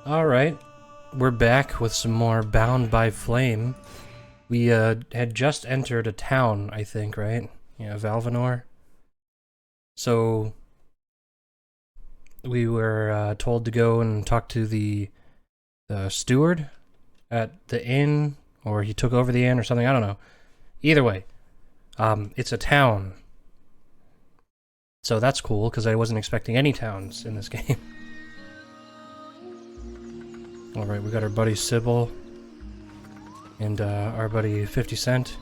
Alright, we're back with some more Bound by Flame. We had just entered a town, I think, right? Yeah, Valvanor. So we were told to go and talk to the steward at the inn, or he took over the inn or something, I don't know. Either way, it's a town. So that's cool, because I wasn't expecting any towns in this game. Alright, we got our buddy Sybil and our buddy 50 Cent.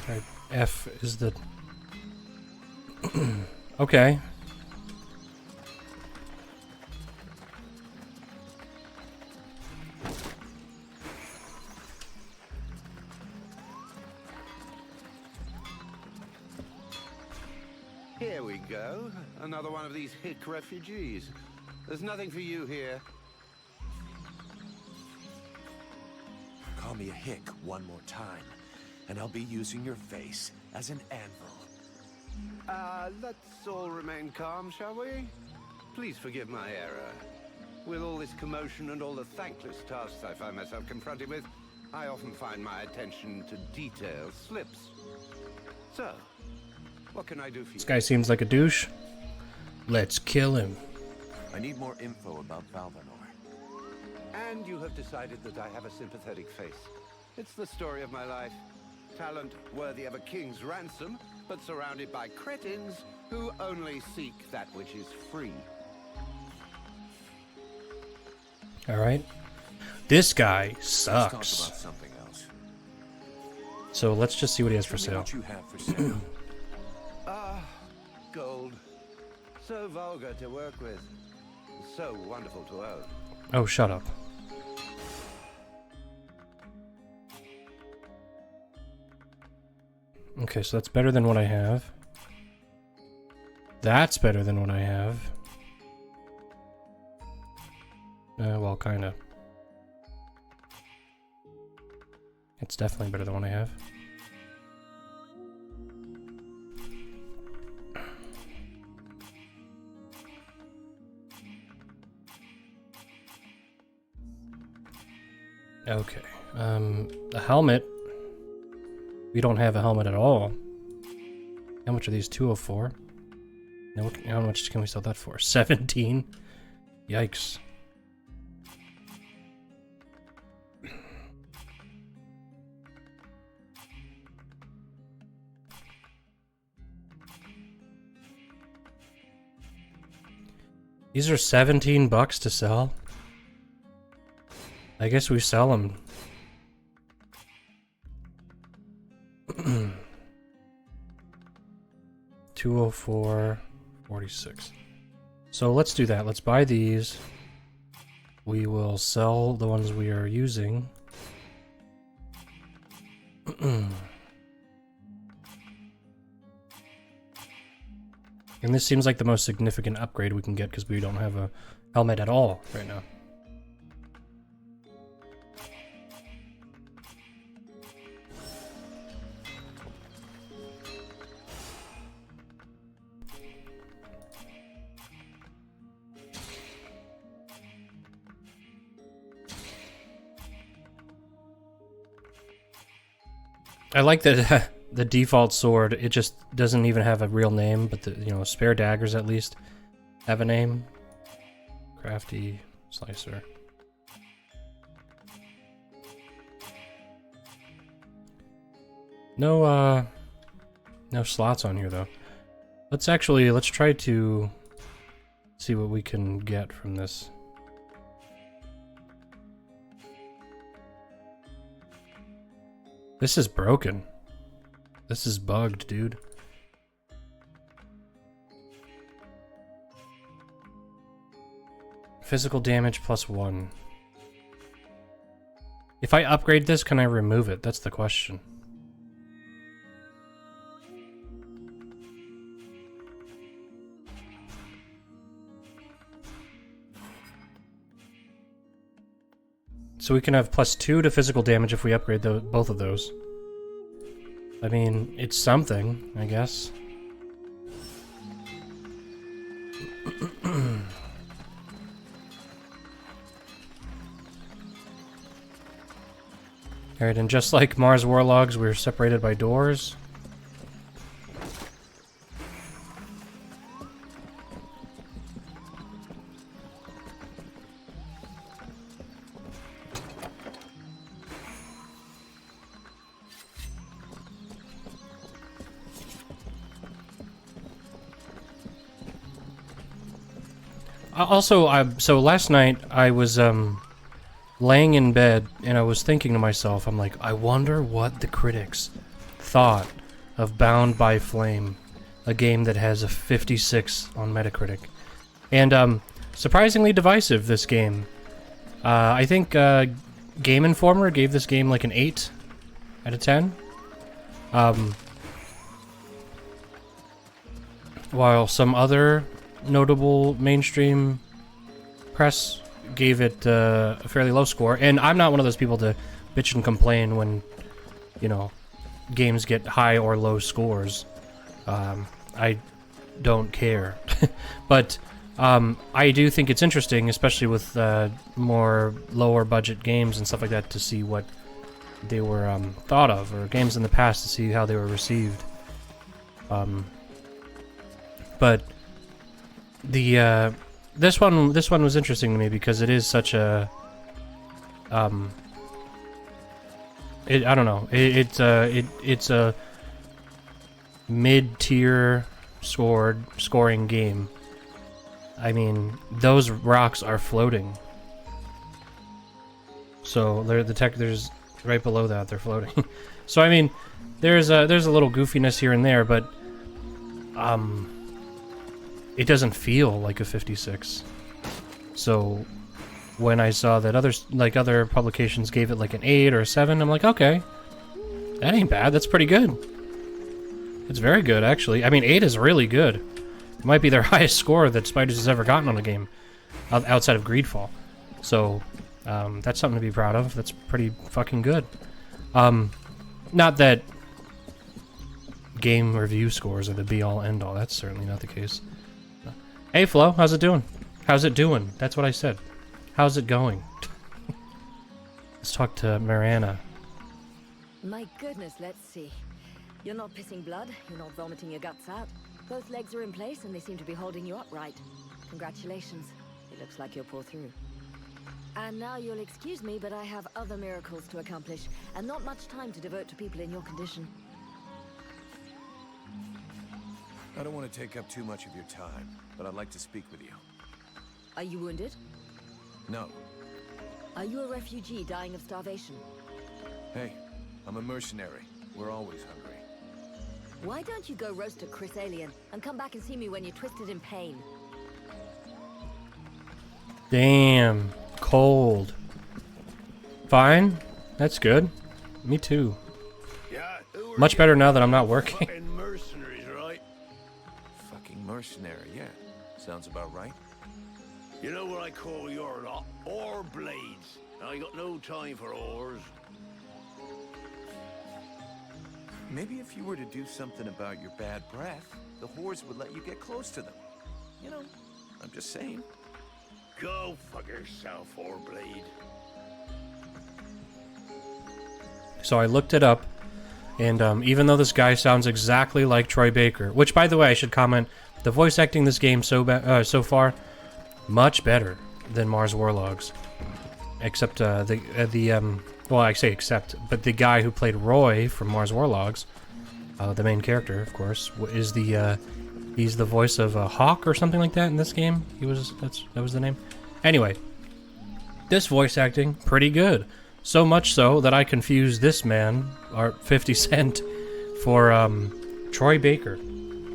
Right, F is the... Okay. Here we go. Another one of these hick refugees. There's nothing for you here. Call me a hick one more time, and I'll be using your face as an anvil. Let's all remain calm, shall we? Please forgive my error. With all this commotion and all the thankless tasks I find myself confronted with, I often find my attention to detail slips. So, what can I do for you? This guy seems like a douche. Let's kill him. I need more info about Valvanor. And you have decided that I have a sympathetic face. It's the story of my life. Talent worthy of a king's ransom, but surrounded by cretins who only seek that which is free. Alright. This guy Let's talk about sucks. something else. So let's just see what he has for Tell me sale. what you have for sale. Gold. So vulgar to work with. So wonderful to own. Oh, shut up. Okay, so that's better than what I have. That's better than what I have. Well, kinda. It's definitely better than what I have. Okay, a helmet. We don't have a helmet at all. How much are these? 204? Now, how much can we sell that for? 17? Yikes. These are 17 bucks to sell? I guess we sell them. 204.46. So let's do that. Let's buy these. We will sell the ones we are using. And this seems like the most significant upgrade we can get because we don't have a helmet at all right now. I like that the default sword, it just doesn't even have a real name, but the, you know, spare daggers at least have a name. Crafty slicer. No slots on here though. Let's try to see what we can get from this. This is broken. This is bugged, dude. Physical damage +1. If I upgrade this, can I remove it? That's the question. So we can have +2 to physical damage if we upgrade both of those. I mean, it's something, I guess. Alright, and just like Mars Warlogs, we're separated by doors. Also, so last night I was laying in bed and I was thinking to myself, I'm like, I wonder what the critics thought of Bound by Flame, a game that has a 56 on Metacritic. And surprisingly divisive, this game. I think Game Informer gave this game like an 8 out of 10. While some other notable mainstream press gave it a fairly low score. And I'm not one of those people to bitch and complain when, you know, games get high or low scores. I don't care. But I do think it's interesting, especially with more lower budget games and stuff like that, to see what they were thought of, or games in the past to see how they were received. But the this one was interesting to me because it is such a I don't know, it's a mid-tier scoring game. I mean, those rocks are floating. So there's right below that, they're floating. So I mean, there's a little goofiness here and there, but it doesn't feel like a 56. So when I saw that other publications gave it like an 8 or a 7, I'm like, okay, that ain't bad. That's pretty good. It's very good, actually. I mean, 8 is really good. It might be their highest score that Spiders has ever gotten on a game, outside of Greedfall. So that's something to be proud of. That's pretty fucking good. Not that game review scores are the be-all, end-all. That's certainly not the case. Hey, Flo, how's it doing? How's it doing? That's what I said. How's it going? Let's talk to Mariana. My goodness, let's see. You're not pissing blood, you're not vomiting your guts out. Both legs are in place and they seem to be holding you upright. Congratulations. It looks like you'll pull through. And now you'll excuse me, but I have other miracles to accomplish, and not much time to devote to people in your condition. I don't want to take up too much of your time, but I'd like to speak with you. Are you wounded? No. Are you a refugee dying of starvation? Hey, I'm a mercenary. We're always hungry. Why don't you go roast a Chris alien and come back and see me when you're twisted in pain? Damn. Cold. Fine. That's good. Me too. Yeah, Much better now that I'm not working. fucking mercenaries, right? Fucking mercenary, yeah. Sounds about right. You know what I call your lot? Ore blades. I got no time for ores. Maybe if you were to do something about your bad breath, the whores would let you get close to them. You know, I'm just saying. Go fuck yourself, ore blade. So I looked it up, and even though this guy sounds exactly like Troy Baker, which, by the way, I should comment, the voice acting this game so far, much better than Mars Warlogs. Except well, I say except, but the guy who played Roy from Mars Warlogs, the main character, of course, is he's the voice of Hawk or something like that in this game. That was the name. Anyway, this voice acting pretty good. So much so that I confused this man, or 50 Cent, for Troy Baker.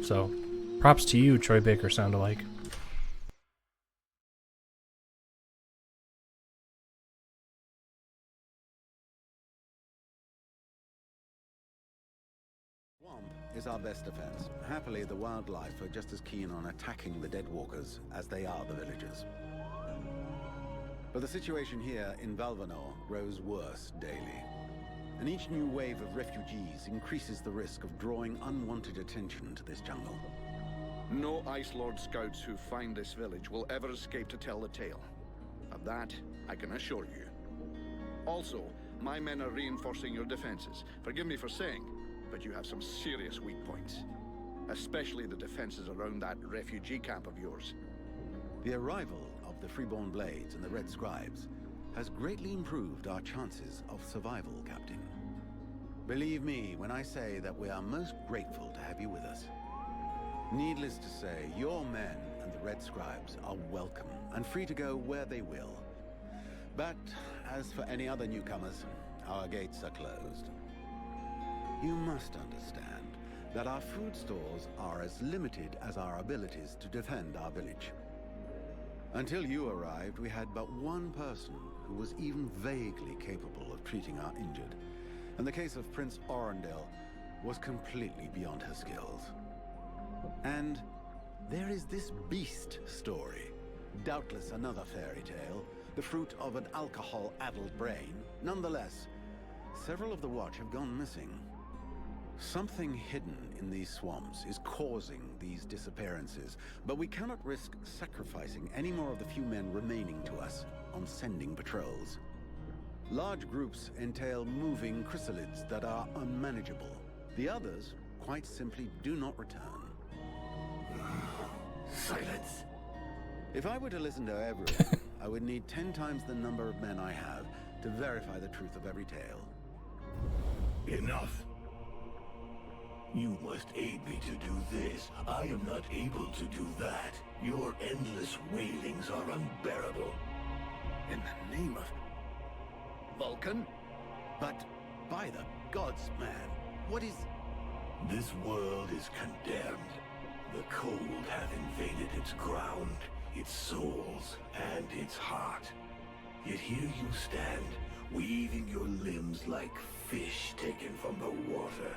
So, props to you, Troy Baker sound-alike. Swamp is our best defense. Happily, the wildlife are just as keen on attacking the deadwalkers as they are the villagers. But the situation here in Valvanor grows worse daily. And each new wave of refugees increases the risk of drawing unwanted attention to this jungle. No Ice Lord scouts who find this village will ever escape to tell the tale. Of that, I can assure you. Also, my men are reinforcing your defenses. Forgive me for saying, but you have some serious weak points. Especially the defenses around that refugee camp of yours. The arrival of the Freeborn Blades and the Red Scribes has greatly improved our chances of survival, Captain. Believe me when I say that we are most grateful to have you with us. Needless to say, your men and the Red Scribes are welcome and free to go where they will. But as for any other newcomers, our gates are closed. You must understand that our food stores are as limited as our abilities to defend our village. Until you arrived, we had but one person who was even vaguely capable of treating our injured. And the case of Prince Orendil was completely beyond her skills. And there is this beast story. Doubtless another fairy tale, the fruit of an alcohol-addled brain. Nonetheless, several of the Watch have gone missing. Something hidden in these swamps is causing these disappearances, but we cannot risk sacrificing any more of the few men remaining to us on sending patrols. Large groups entail moving chrysalids that are unmanageable. The others quite simply do not return. Silence. If I were to listen to everyone, I would need 10 times the number of men I have to verify the truth of every tale. Enough. You must aid me to do this. I am not able to do that. Your endless wailings are unbearable. In the name of Vulcan? But by the gods, man, what is... This world is condemned. The cold hath invaded its ground, its souls, and its heart. Yet here you stand, weaving your limbs like fish taken from the water,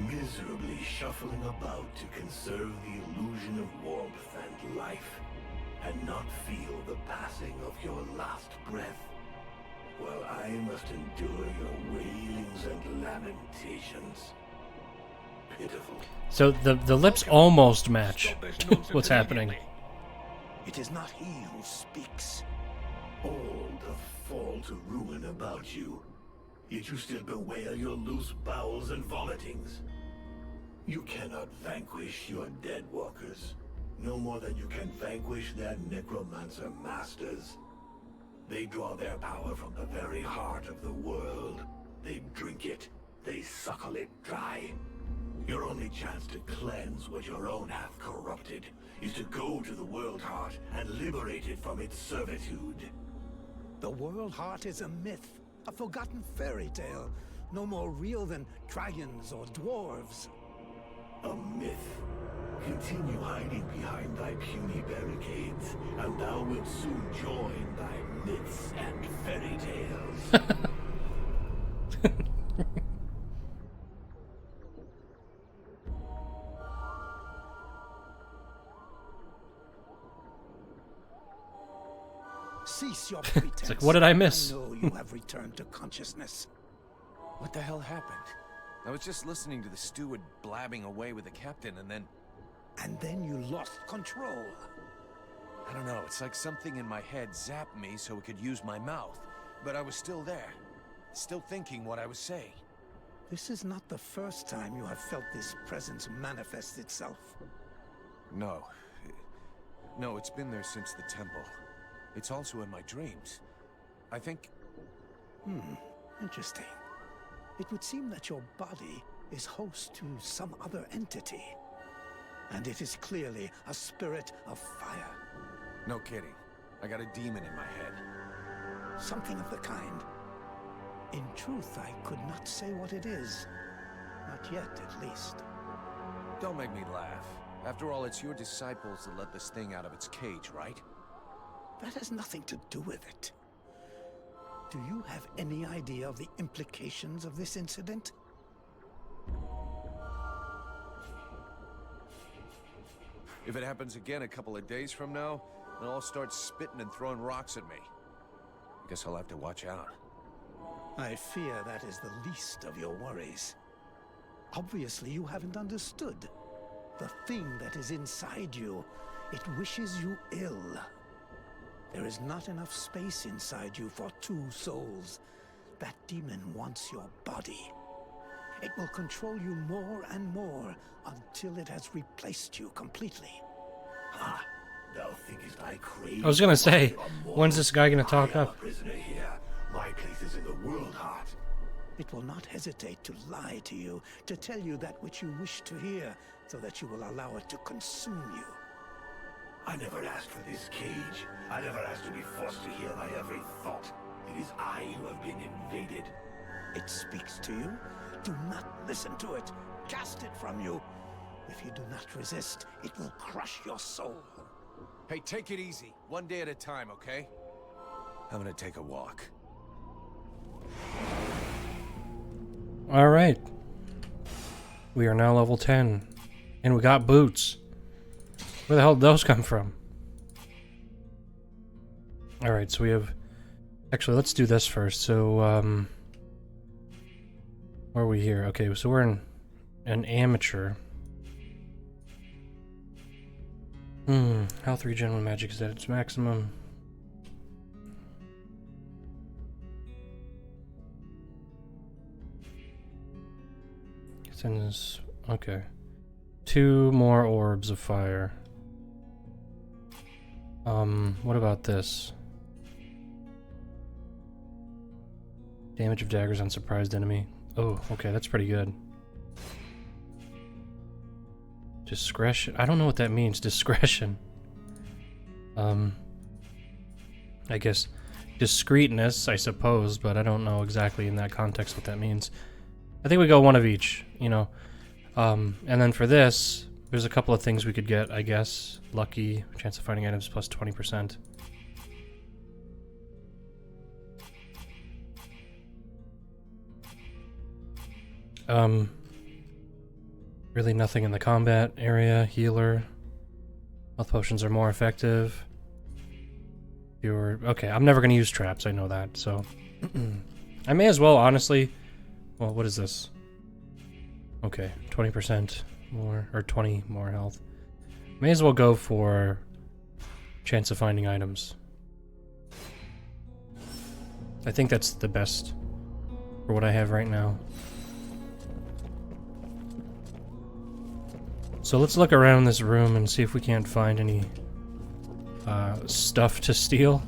miserably shuffling about to conserve the illusion of warmth and life, and not feel the passing of your last breath, while I must endure your wailings and lamentations. Pitiful. So the lips almost match what's happening. It is not he who speaks. All doth fall to ruin about you, yet you still bewail your loose bowels and vomitings. You cannot vanquish your dead walkers, no more than you can vanquish their necromancer masters. They draw their power from the very heart of the world. They drink it, they suckle it dry. Your only chance to cleanse what your own hath corrupted is to go to the World Heart and liberate it from its servitude. The World Heart is a myth, a forgotten fairy tale, no more real than dragons or dwarves. A myth. Continue hiding behind thy puny barricades, and thou wilt soon join thy myths and fairy tales. Cease your pretense. It's like, what did I miss? I know you have returned to consciousness. What the hell happened? I was just listening to the steward blabbing away with the captain, and then... And then you lost control. I don't know, it's like something in my head zapped me so it could use my mouth. But I was still there, still thinking what I was saying. This is not the first time you have felt this presence manifest itself. No. No, it's been there since the temple. It's also in my dreams. I think... Interesting. It would seem that your body is host to some other entity. And it is clearly a spirit of fire. No kidding. I got a demon in my head. Something of the kind. In truth, I could not say what it is. Not yet, at least. Don't make me laugh. After all, it's your disciples that let this thing out of its cage, right? That has nothing to do with it. Do you have any idea of the implications of this incident? If it happens again a couple of days from now, then I'll start spitting and throwing rocks at me. Guess I'll have to watch out. I fear that is the least of your worries. Obviously, you haven't understood. The thing that is inside you, it wishes you ill. There is not enough space inside you for two souls. That demon wants your body. It will control you more and more until it has replaced you completely. Ha! Thou thinkest I crave... I was gonna say, when's this guy gonna talk up? Prisoner here. My place is in the world heart. It will not hesitate to lie to you, to tell you that which you wish to hear, so that you will allow it to consume you. I never asked for this cage. I never asked to be forced to hear my every thought. It is I who have been invaded. It speaks to you. Do not listen to it. Cast it from you. If you do not resist, it will crush your soul. Hey, take it easy. One day at a time, okay? I'm gonna take a walk. Alright. We are now level 10. And we got boots. Where the hell did those come from? Alright, so we have... Actually, let's do this first. So, where are we here? Okay, so we're in an amateur. Health regen when magic is at its maximum. Sends... Okay. 2 more orbs of fire. What about this? Damage of daggers on surprised enemy. Oh, okay, that's pretty good. Discretion. I don't know what that means. Discretion. I guess discreetness, I suppose, but I don't know exactly in that context what that means. I think we go one of each, you know. And then for this, there's a couple of things we could get, I guess. Lucky, chance of finding items plus 20%. Really nothing in the combat area. Healer. Health potions are more effective. Okay, I'm never gonna use traps, I know that, so... I may as well, honestly... Well, what is this? Okay, 20% more, or 20 more health. May as well go for chance of finding items. I think that's the best for what I have right now. So let's look around this room and see if we can't find any stuff to steal.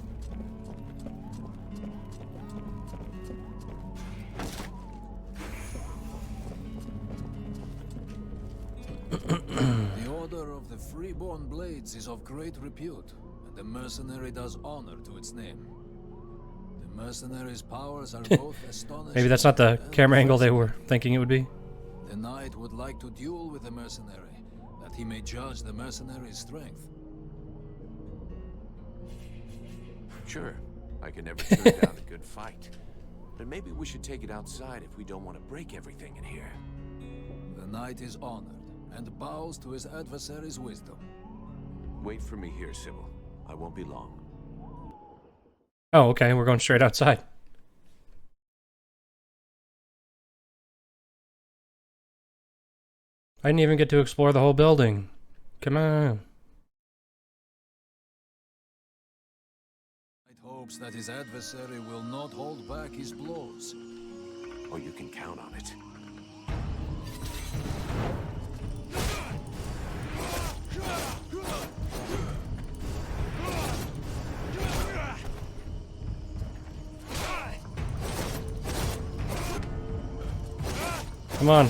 The Order of the Freeborn Blades is of great repute, and the mercenary does honor to its name. The mercenary's powers are both astonishing. Maybe that's not the camera angle they were thinking it would be. The knight would like to duel with the mercenary, that he may judge the mercenary's strength. Sure, I can never turn down a good fight. But maybe we should take it outside if we don't want to break everything in here. The knight is honored, and bows to his adversary's wisdom. Wait for me here, Sybil. I won't be long. Oh, okay, we're going straight outside. I didn't even get to explore the whole building. Come on. Knight hopes that his adversary will not hold back his blows. Oh, you can count on it. Come on.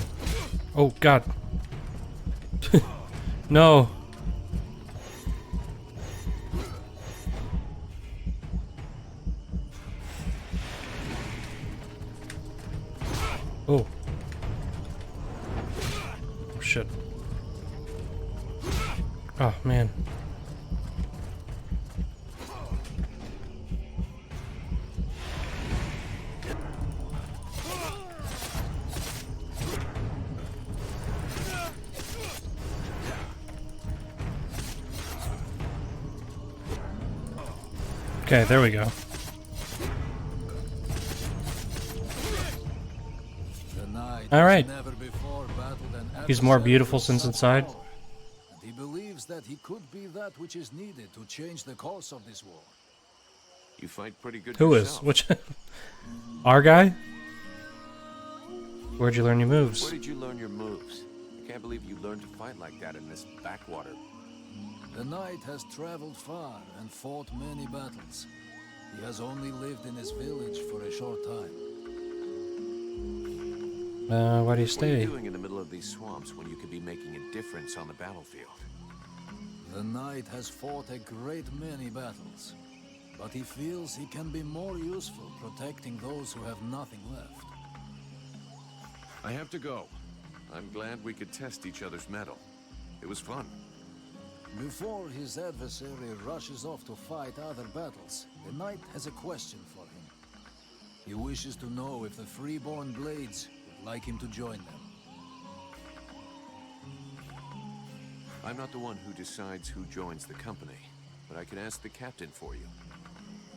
Oh, God. No. Oh. Oh, shit. Oh, man. Okay, there we go. knight All right. has never before battled an He's more adversary beautiful with since such inside. power, and he believes that he could be that which is needed to change the course of this war. You fight pretty good Who is? yourself. Which? Our guy? Where'd you learn your moves? Where did you learn your moves? I can't believe you learned to fight like that in this backwater. The knight has traveled far and fought many battles. He has only lived in his village for a short time. Why do you What are you stay? doing in the middle of these swamps when you could be making a difference on the battlefield? The knight has fought a great many battles, but he feels he can be more useful protecting those who have nothing left. I have to go. I'm glad we could test each other's mettle. It was fun. Before his adversary rushes off to fight other battles, the knight has a question for him. He wishes to know if the freeborn blades would like him to join them. I'm not the one who decides who joins the company, but I can ask the captain for you.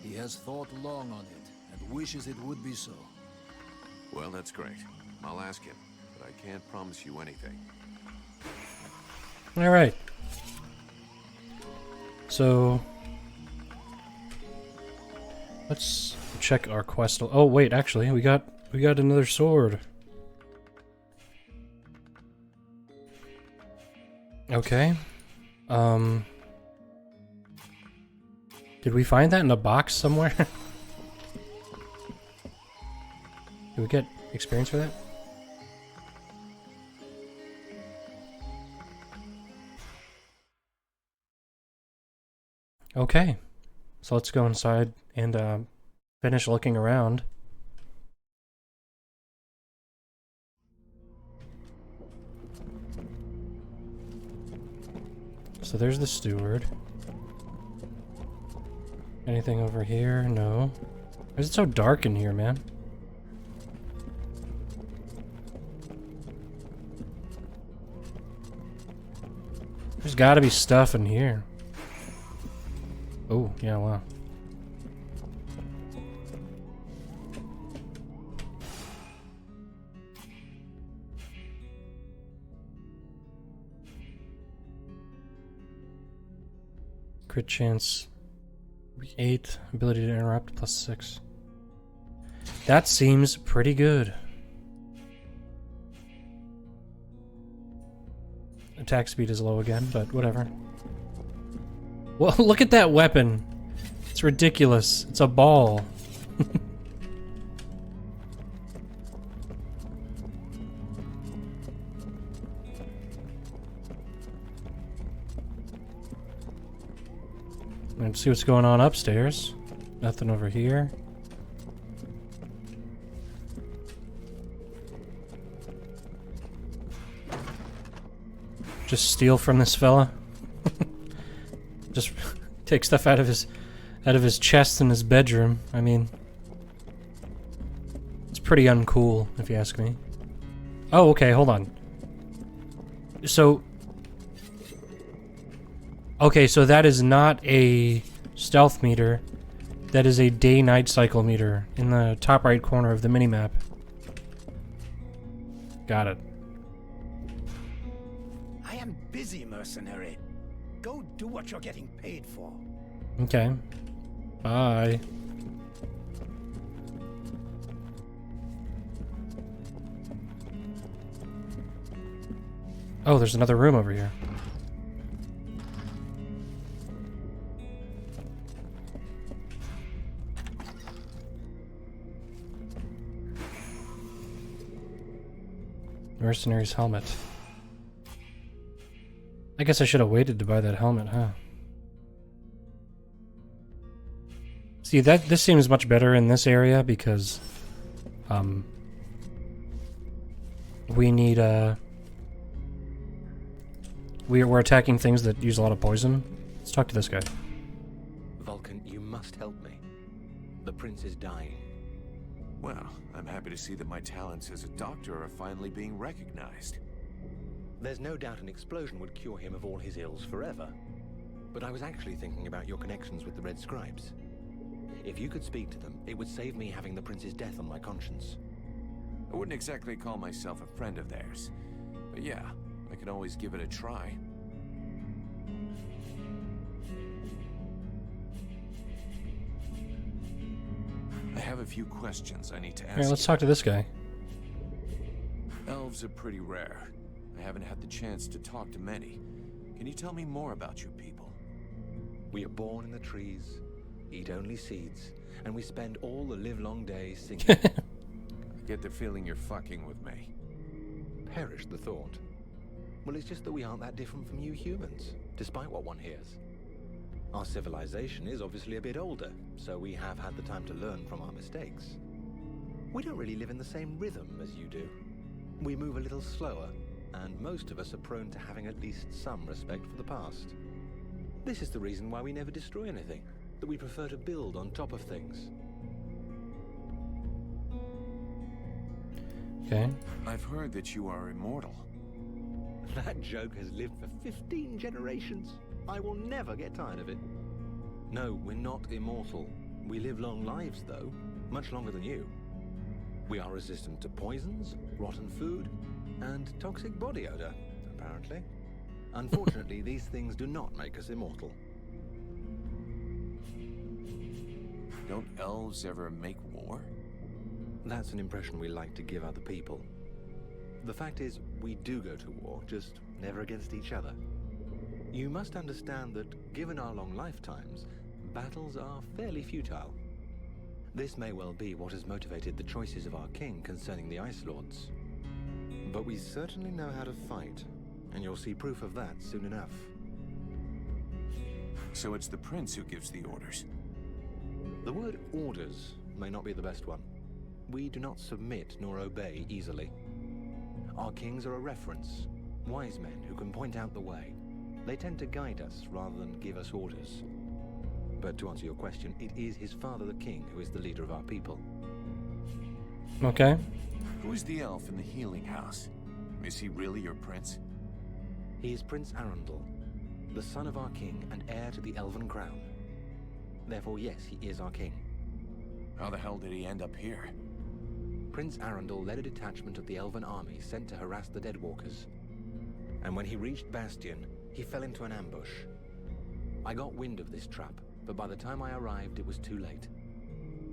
He has thought long on it and wishes it would be so. Well, that's great. I'll ask him, but I can't promise you anything. All right. So let's check our quest. Oh wait, actually, we got another sword. Okay. Did we find that in a box somewhere? Did we get experience for that? Okay, so let's go inside and finish looking around. So there's the steward. Anything over here? No. Why is it so dark in here, man? There's gotta be stuff in here. Oh, yeah, wow. Crit chance 8, ability to interrupt +6. That seems pretty good. Attack speed is low again, but whatever. Well, look at that weapon. It's ridiculous. It's a ball. Let's see what's going on upstairs. Nothing over here. Just steal from this fella. Just take stuff out of his chest in his bedroom. I mean, it's pretty uncool, if you ask me. Oh, okay, hold on. So, okay, so that is not a stealth meter. That is a day-night cycle meter in the top right corner of the minimap. Got it. I am busy, mercenary. Go do what you're getting paid for. Okay. Bye. Oh, there's another room over here. Mercenary's helmet. I guess I should have waited to buy that helmet, huh? See, this seems much better in this area because we need we're attacking things that use a lot of poison. Let's talk to this guy. Vulcan, you must help me. The prince is dying. Well, I'm happy to see that my talents as a doctor are finally being recognized. There's no doubt an explosion would cure him of all his ills forever. But I was actually thinking about your connections with the Red Scribes. If you could speak to them, it would save me having the prince's death on my conscience. I wouldn't exactly call myself a friend of theirs. But yeah, I can always give it a try. I have a few questions I need to ask. Alright, let's talk to this guy. Elves are pretty rare. I haven't had the chance to talk to many. Can you tell me more about you people? We are born in the trees, eat only seeds, and we spend all the livelong days singing. I get the feeling you're fucking with me. Perish the thought. Well, it's just that we aren't that different from you humans, despite what one hears. Our civilization is obviously a bit older, so we have had the time to learn from our mistakes. We don't really live in the same rhythm as you do. We move a little slower, and most of us are prone to having at least some respect for the past. This is the reason why we never destroy anything, that we prefer to build on top of things. Okay. I've heard that you are immortal. That joke has lived for 15 generations. I will never get tired of it. No, we're not immortal. We live long lives, though, much longer than you. We are resistant to poisons, rotten food, and toxic body odor, apparently. Unfortunately, these things do not make us immortal. Don't elves ever make war? That's an impression we like to give other people. The fact is, we do go to war, just never against each other. You must understand that, given our long lifetimes, battles are fairly futile. This may well be what has motivated the choices of our king concerning the Ice Lords. But we certainly know how to fight, and you'll see proof of that soon enough. So it's the prince who gives the orders? The word orders may not be the best one. We do not submit nor obey easily. Our kings are a reference, wise men who can point out the way. They tend to guide us rather than give us orders. But to answer your question, it is his father, the king, who is the leader of our people. Okay. Who is the elf in the healing house? Is he really your prince? He is Prince Arundel, the son of our king and heir to the Elven crown. Therefore, yes, he is our king. How the hell did he end up here? Prince Arundel led a detachment of the Elven army sent to harass the Deadwalkers. And when he reached Bastion, he fell into an ambush. I got wind of this trap, but by the time I arrived, it was too late.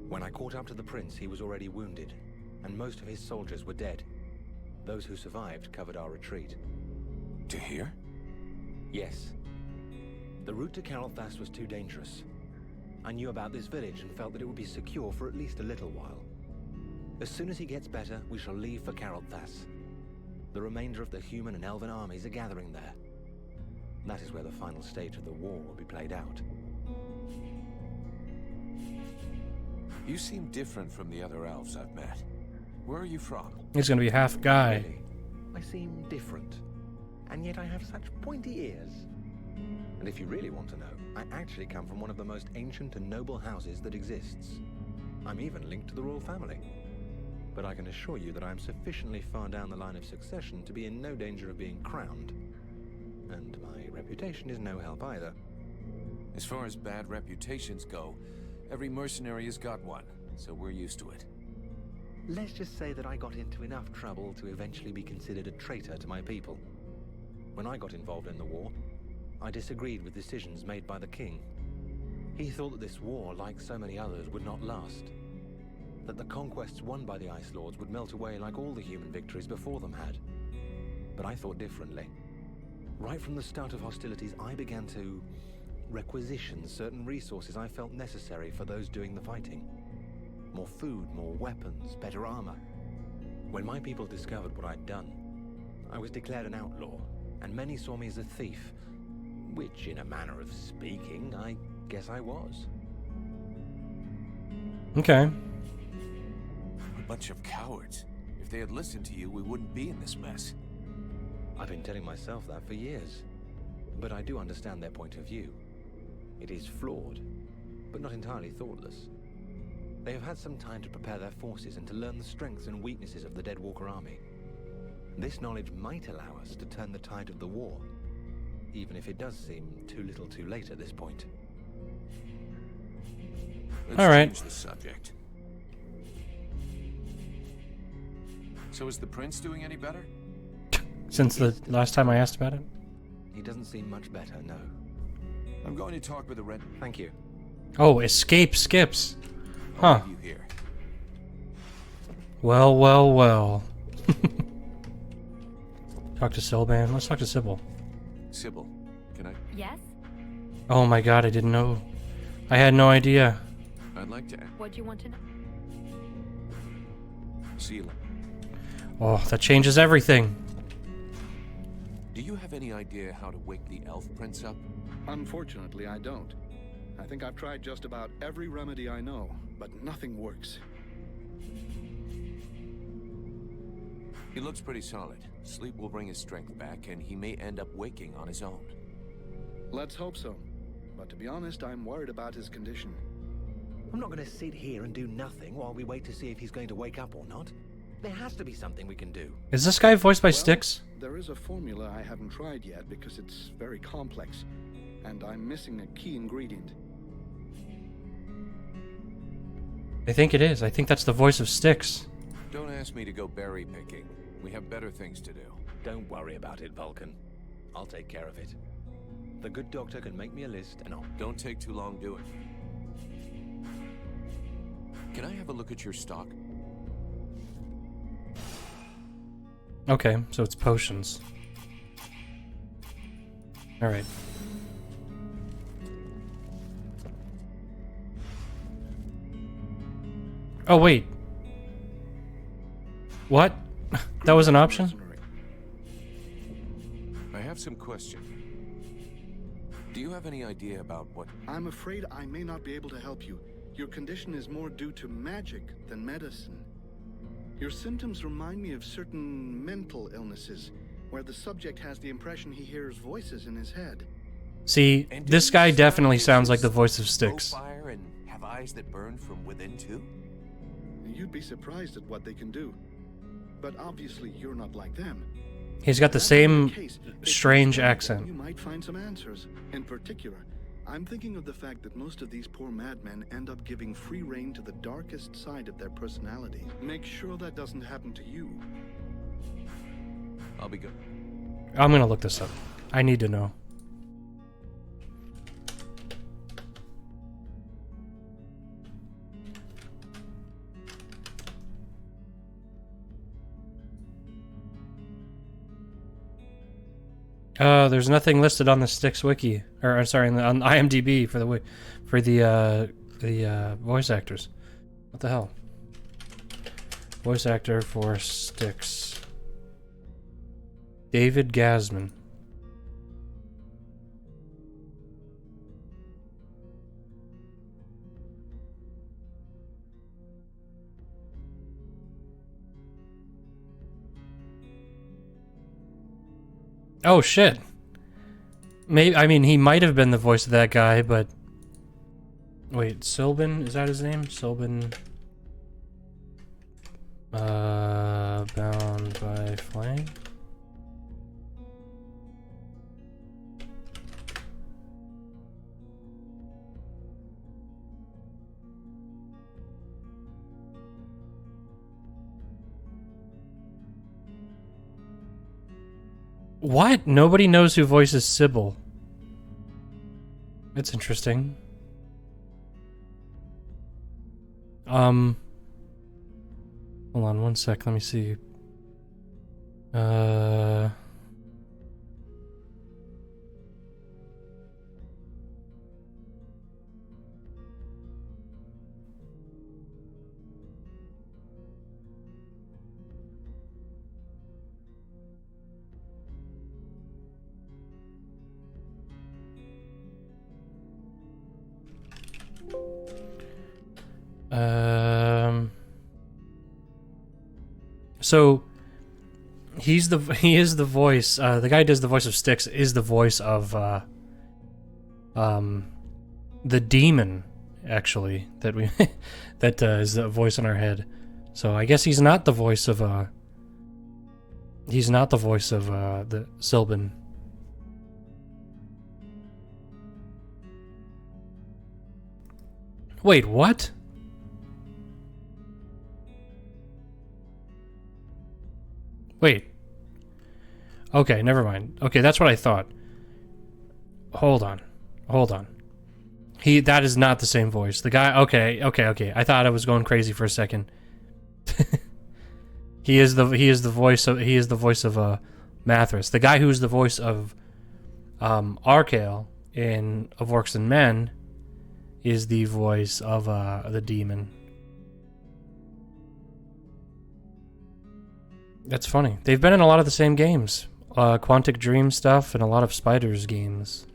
When I caught up to the prince, he was already wounded, and most of his soldiers were dead. Those who survived covered our retreat. To here? Yes. The route to Carolthas was too dangerous. I knew about this village and felt that it would be secure for at least a little while. As soon as he gets better, we shall leave for Carolthas. The remainder of the human and elven armies are gathering there. That is where the final stage of the war will be played out. You seem different from the other elves I've met. Where are you from? He's gonna be half guy. Really, I seem different. And yet I have such pointy ears. And if you really want to know, I actually come from one of the most ancient and noble houses that exists. I'm even linked to the royal family. But I can assure you that I am sufficiently far down the line of succession to be in no danger of being crowned. And my reputation is no help either. As far as bad reputations go, every mercenary has got one, so we're used to it. Let's just say that I got into enough trouble to eventually be considered a traitor to my people. When I got involved in the war, I disagreed with decisions made by the king. He thought that this war, like so many others, would not last. That the conquests won by the Ice Lords would melt away like all the human victories before them had. But I thought differently. Right from the start of hostilities, I began to requisition certain resources I felt necessary for those doing the fighting. More food, more weapons, better armor. When my people discovered what I'd done, I was declared an outlaw, and many saw me as a thief, which, in a manner of speaking, I guess I was. Okay. A bunch of cowards. If they had listened to you, we wouldn't be in this mess. I've been telling myself that for years, but I do understand their point of view. It is flawed, but not entirely thoughtless. They have had some time to prepare their forces and to learn the strengths and weaknesses of the Deadwalker army. This knowledge might allow us to turn the tide of the war, even if it does seem too little too late at this point. Let's All right. change the subject. So is the prince doing any better? Since the last time I asked about it? He doesn't seem much better, no. I'm going to talk with the red. Thank you. Oh, escape skips. I'll Huh. leave you here. Well, well, well. Talk to Sylvan. Let's talk to Sybil. Sybil, can I? Yes? Oh my god, I didn't know. I had no idea. I'd like to. What do you want to know? Seela, Oh, that changes everything. do you have any idea how to wake the elf prince up? Unfortunately, I don't. I think I've tried just about every remedy I know, but nothing works. He looks pretty solid. Sleep will bring his strength back, and he may end up waking on his own. Let's hope so. But to be honest, I'm worried about his condition. I'm not going to sit here and do nothing while we wait to see if he's going to wake up or not. There has to be something we can do. Is this guy voiced by Well, Styx? There is a formula I haven't tried yet because it's very complex, and I'm missing a key ingredient. I think it is. I think that's the voice of Styx. Don't ask me to go berry picking. We have better things to do. Don't worry about it, Vulcan. I'll take care of it. The good doctor can make me a list, and I'll... Don't take too long doing it. Can I have a look at your stock? Okay, so it's potions. Alright. Oh, wait. What? That was an option? I have some questions. Do you have any idea about what... I'm afraid I may not be able to help you. Your condition is more due to magic than medicine. Your symptoms remind me of certain mental illnesses, where the subject has the impression he hears voices in his head. See, And this do guy these definitely savages sounds like the voice of throw Styx. fire and have eyes that burn from within too? You'd be surprised at what they can do. But obviously you're not like them. He's got the That being same case, if strange you study them, accent. You might find some answers. In particular, I'm thinking of the fact that most of these poor madmen end up giving free rein to the darkest side of their personality. Make sure that doesn't happen to you. I'll be good. I'm gonna look this up. I need to know. There's nothing listed on the Styx wiki, or I'm sorry, on IMDb for the voice actors. What the hell? Voice actor for Styx. David Gasman. Oh shit. Maybe, I mean, he might have been the voice of that guy, but wait, Sylvan, is that his name? Sylvan Bound by Flame? What? Nobody knows who voices Sybil. That's interesting. Hold on one sec, let me see. So he is the voice. The guy who does the voice of Styx is the voice of the demon, actually, that we that is the voice in our head. So I guess he's not the voice of the Sylvan. Wait, what? Wait. Okay, never mind. Okay, that's what I thought. Hold on. That is not the same voice. The guy, okay. I thought I was going crazy for a second. he is the voice of Mathras. The guy who's the voice of Arkale in Of Orcs and Men is the voice of the demon. That's funny. They've been in a lot of the same games. Quantic Dream stuff and a lot of Spiders games.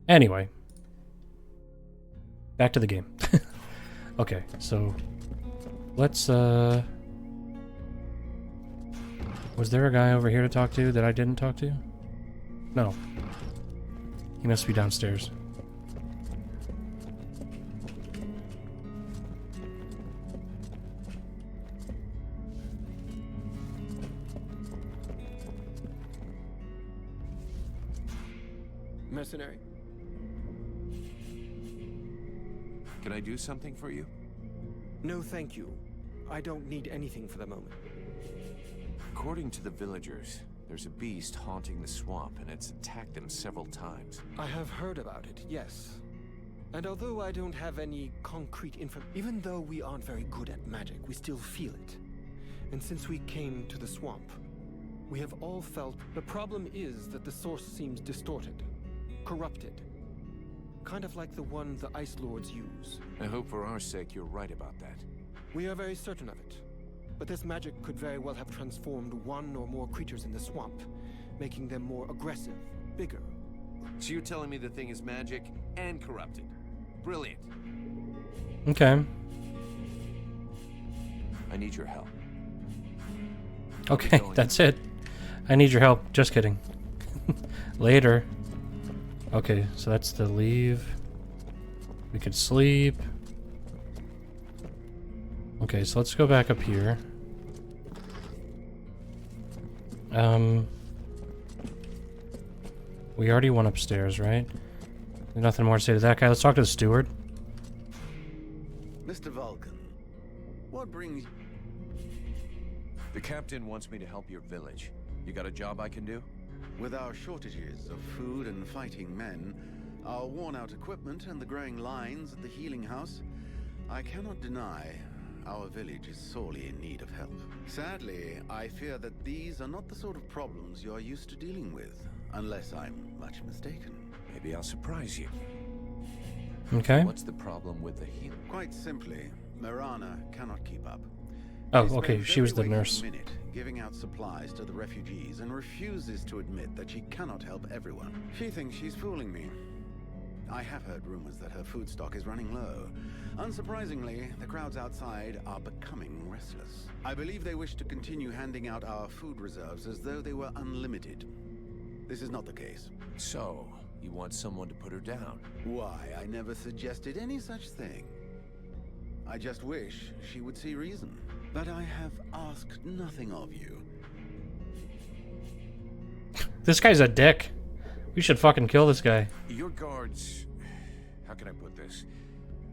Anyway. Back to the game. Okay, so let's was there a guy over here to talk to that I didn't talk to? No. He must be downstairs. Mercenary. Can I do something for you? No, thank you. I don't need anything for the moment. According to the villagers, there's a beast haunting the swamp, and it's attacked them several times. I have heard about it, yes. And although I don't have any concrete even though we aren't very good at magic, we still feel it. And since we came to the swamp, we have all felt the problem is that the source seems distorted, corrupted. Kind of like the one the Ice Lords use. I hope for our sake you're right about that. We are very certain of it. But this magic could very well have transformed one or more creatures in the swamp, making them more aggressive, bigger. So you're telling me the thing is magic and corrupted? Brilliant. Okay. I need your help. Okay, that's it. I need your help. Just kidding. Later. Okay, so that's the leave. We could sleep. Okay, so let's go back up here. We already went upstairs, right? There's nothing more to say to that guy. Let's talk to the steward. Mr. Vulcan, what brings... The captain wants me to help your village. You got a job I can do? With our shortages of food and fighting men, our worn-out equipment and the growing lines at the healing house, I cannot deny our village is sorely in need of help. Sadly, I fear that these are not the sort of problems you are used to dealing with, unless I'm much mistaken. Maybe I'll surprise you. Okay. What's the problem with the healing? Quite simply, Mirana cannot keep up. Oh, okay, she was the every nurse. waking minute giving out supplies to the refugees and refuses to admit that she cannot help everyone. She thinks she's fooling me. I have heard rumors that her food stock is running low. Unsurprisingly, the crowds outside are becoming restless. I believe they wish to continue handing out our food reserves as though they were unlimited. This is not the case. So, you want someone to put her down? Why, I never suggested any such thing. I just wish she would see reason. But I have asked nothing of you. This guy's a dick. We should fucking kill this guy. Your guards... How can I put this?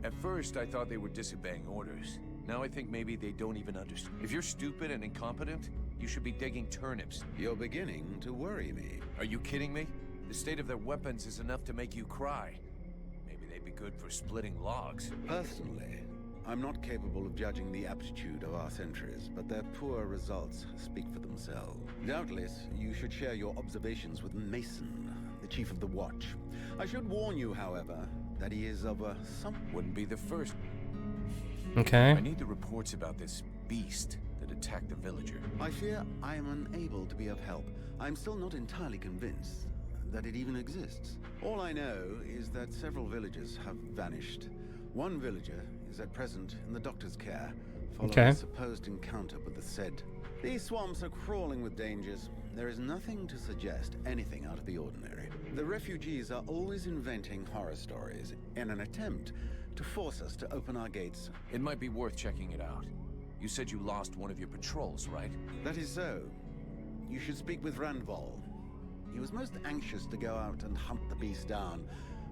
At first, I thought they were disobeying orders. Now I think maybe they don't even understand. If you're stupid and incompetent, you should be digging turnips. You're beginning to worry me. Are you kidding me? The state of their weapons is enough to make you cry. Maybe they'd be good for splitting logs. Personally, I'm not capable of judging the aptitude of our sentries, but their poor results speak for themselves. Doubtless, you should share your observations with Mason, the chief of the watch. I should warn you, however, that he is of some... Wouldn't be the first. Okay. I need the reports about this beast that attacked the villager. I fear I am unable to be of help. I'm still not entirely convinced that it even exists. All I know is that several villagers have vanished. One villager is at present in the doctor's care, following a supposed encounter with the said. These swamps are crawling with dangers. There is nothing to suggest anything out of the ordinary. The refugees are always inventing horror stories in an attempt to force us to open our gates. It might be worth checking it out. You said you lost one of your patrols, right? That is so. You should speak with Randval. He was most anxious to go out and hunt the beast down,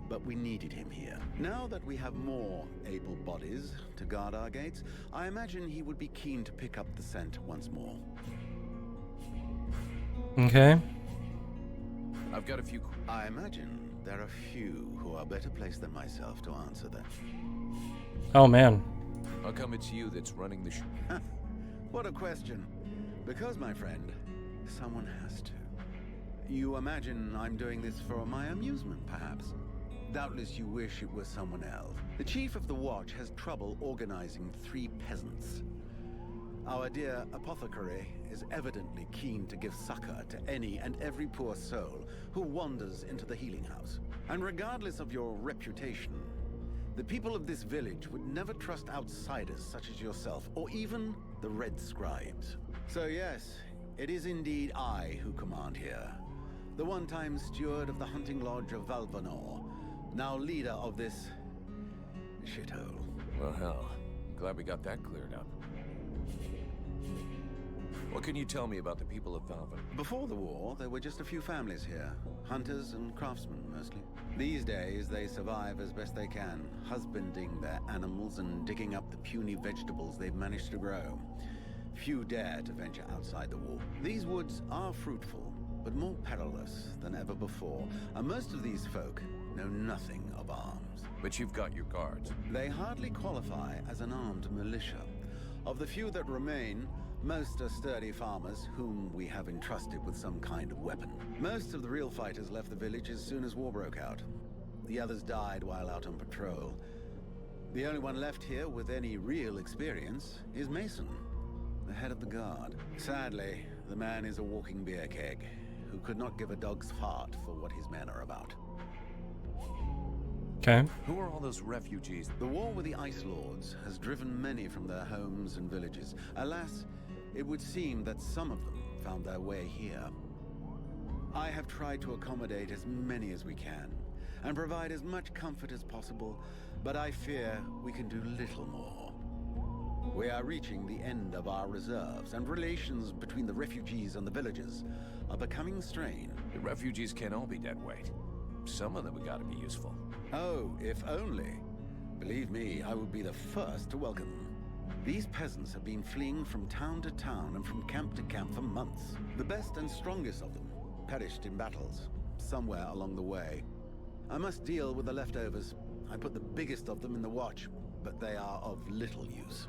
but we needed him here. Now that we have more able bodies to guard our gates, I imagine he would be keen to pick up the scent once more. Okay. I've got a few... I imagine there are few who are better placed than myself to answer that. Oh man. How come it's you that's running the What a question. Because, my friend, someone has to. You imagine I'm doing this for my amusement, perhaps? Doubtless you wish it was someone else. The chief of the watch has trouble organizing 3 peasants. Our dear apothecary is evidently keen to give succor to any and every poor soul who wanders into the healing house. And regardless of your reputation, the people of this village would never trust outsiders such as yourself, or even the Red Scribes. So yes, it is indeed I who command here. The one-time steward of the hunting lodge of Valvanor, now leader of this shithole. Well, hell. Glad we got that cleared up. What can you tell me about the people of Valvan? Before the war, there were just a few families here. Hunters and craftsmen, mostly. These days, they survive as best they can, husbanding their animals and digging up the puny vegetables they've managed to grow. Few dare to venture outside the wall. These woods are fruitful, but more perilous than ever before, and most of these folk know nothing of arms. But you've got your guards. They hardly qualify as an armed militia. Of the few that remain, most are sturdy farmers whom we have entrusted with some kind of weapon. Most of the real fighters left the village as soon as war broke out. The others died while out on patrol. The only one left here with any real experience is Mason, the head of the guard. Sadly, the man is a walking beer keg, who could not give a dog's fart for what his men are about. Okay. Who are all those refugees? The war with the Ice Lords has driven many from their homes and villages. Alas, it would seem that some of them found their way here. I have tried to accommodate as many as we can, and provide as much comfort as possible, but I fear we can do little more. We are reaching the end of our reserves, and relations between the refugees and the villagers are becoming strained. The refugees can't all be dead weight. Some of them have got to be useful. Oh, if only. Believe me, I would be the first to welcome them. These peasants have been fleeing from town to town and from camp to camp for months. The best and strongest of them perished in battles, somewhere along the way. I must deal with the leftovers. I put the biggest of them in the watch, but they are of little use.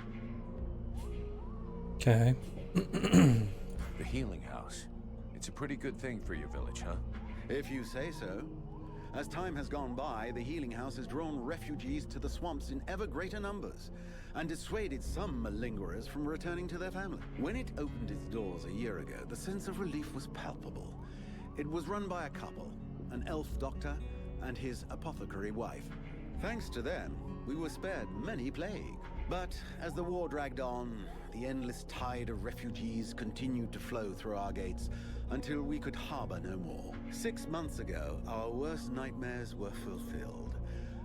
Okay. The healing house. It's a pretty good thing for your village, huh? If you say so. As time has gone by, the healing house has drawn refugees to the swamps in ever greater numbers, and dissuaded some malingerers from returning to their family. When it opened its doors a year ago, the sense of relief was palpable. It was run by a couple, an elf doctor and his apothecary wife. Thanks to them, we were spared many plague. But as the war dragged on, the endless tide of refugees continued to flow through our gates until we could harbor no more. 6 months ago, our worst nightmares were fulfilled.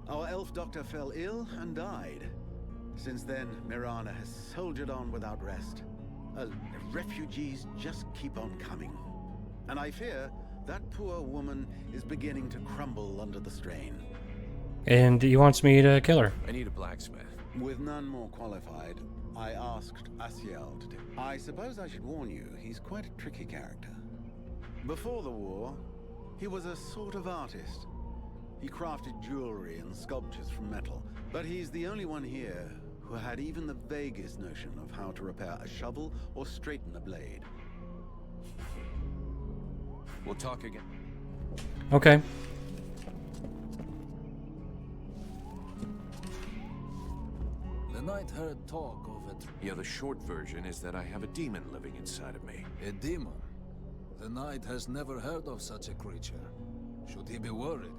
Our elf doctor fell ill and died. Since then, Mirana has soldiered on without rest. Refugees just keep on coming. And I fear that poor woman is beginning to crumble under the strain. And he wants me to kill her. I need a blacksmith. With none more qualified, I asked Asiel to do. I suppose I should warn you, he's quite a tricky character. Before the war, he was a sort of artist. He crafted jewelry and sculptures from metal, but he's the only one here who had even the vaguest notion of how to repair a shovel or straighten a blade. We'll talk again. Okay. The knight heard talk of it. Yeah, the short version is that I have a demon living inside of me. A demon? The knight has never heard of such a creature. Should he be worried?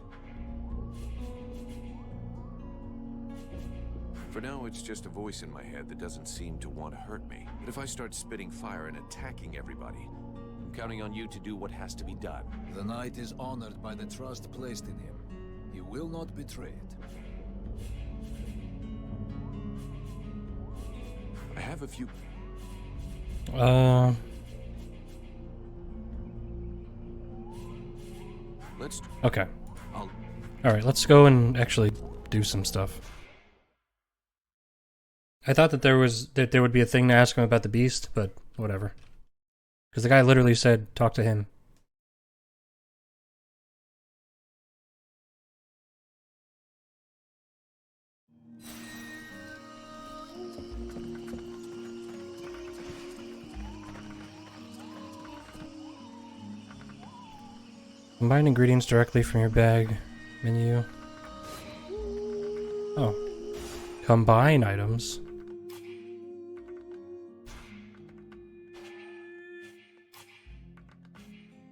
For now, it's just a voice in my head that doesn't seem to want to hurt me. But if I start spitting fire and attacking everybody, I'm counting on you to do what has to be done. The knight is honored by the trust placed in him. He will not betray it. I have a few... Okay. I'll... Alright, let's go and actually do some stuff. I thought that there would be a thing to ask him about the beast, but whatever. Because the guy literally said, talk to him. Combine ingredients directly from your bag menu. Oh. Combine items.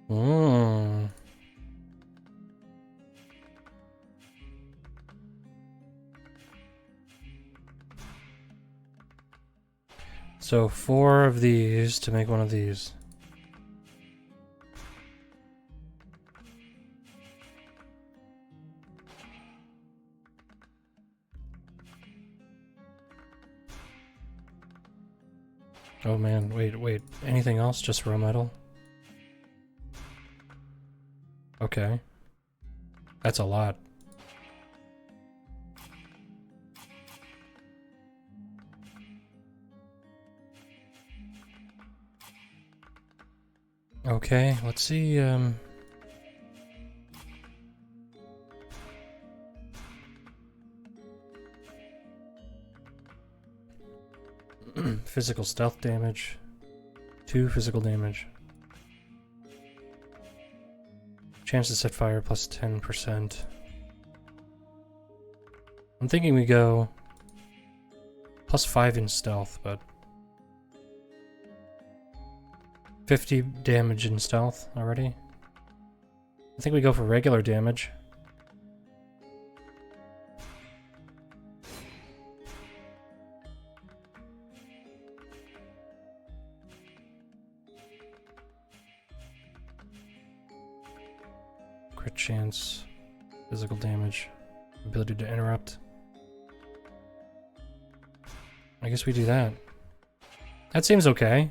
Hmm. So 4 of these to make one of these. Oh man, wait. Anything else? Just raw metal? Okay. That's a lot. Okay, let's see, physical stealth damage. 2 physical damage. Chance to set fire plus 10%. I'm thinking we go plus 5 in stealth, but 50 damage in stealth already. I think we go for regular damage. Crit chance, physical damage, ability to interrupt. I guess we do that. That seems okay.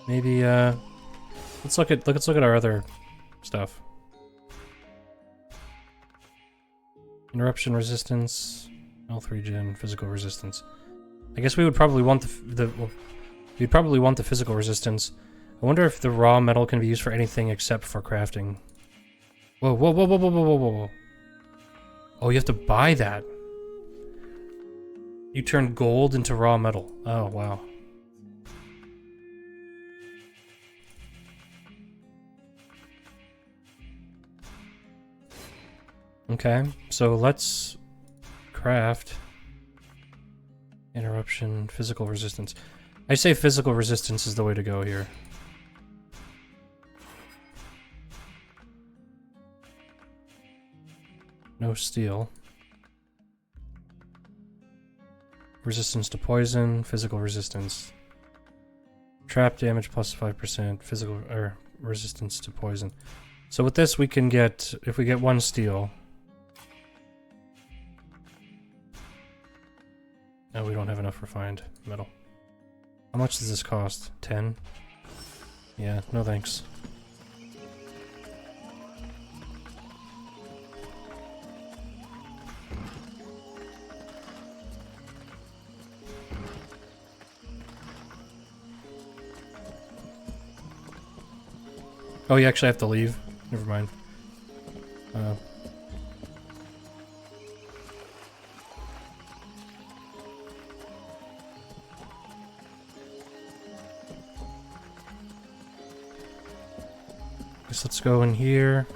Maybe let's look at our other stuff. Interruption resistance, health regen, physical resistance. I guess we would probably want we'd probably want the physical resistance. I wonder if the raw metal can be used for anything except for crafting. Whoa. Oh, you have to buy that. You turn gold into raw metal. Oh, wow. Okay, so let's craft interruption, physical resistance. I say physical resistance is the way to go here. No steel. Resistance to poison, physical resistance. Trap damage plus 5%, physical or resistance to poison. So with this we can get, if we get 1 steel. No, we don't have enough refined metal. How much does this cost? 10? Yeah, no thanks. Oh, you actually have to leave? Never mind. Guess let's go in here.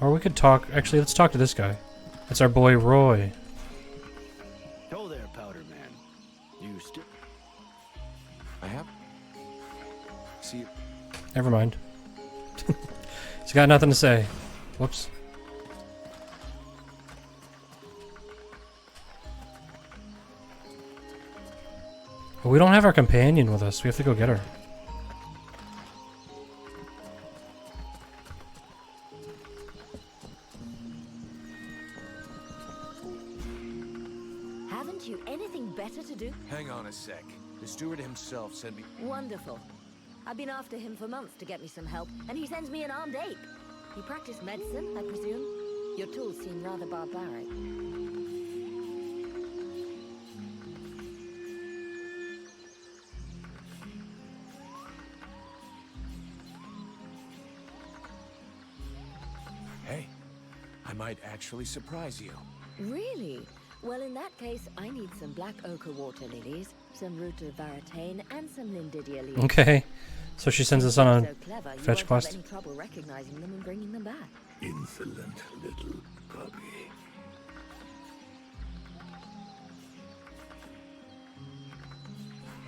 Or we could talk. Actually, let's talk to this guy. It's our boy Roy. Hello there, Powder Man. You still... I have. See you. Never mind. He's got nothing to say. Whoops. Well, we don't have our companion with us. We have to go get her. Haven't you anything better to do? Hang on a sec. The steward himself sent me. Wonderful. I've been after him for months to get me some help, and he sends me an armed ape. He practiced medicine, I presume? Your tools seem rather barbaric. Hey, I might actually surprise you. Really? Well, in that case, I need some black ochre water lilies, some root of varatane, and some lindidia leaves. Okay. So she sends us on a So clever, you fetch won't quest. have any trouble recognizing them and bringing them back. Insolent little puppy.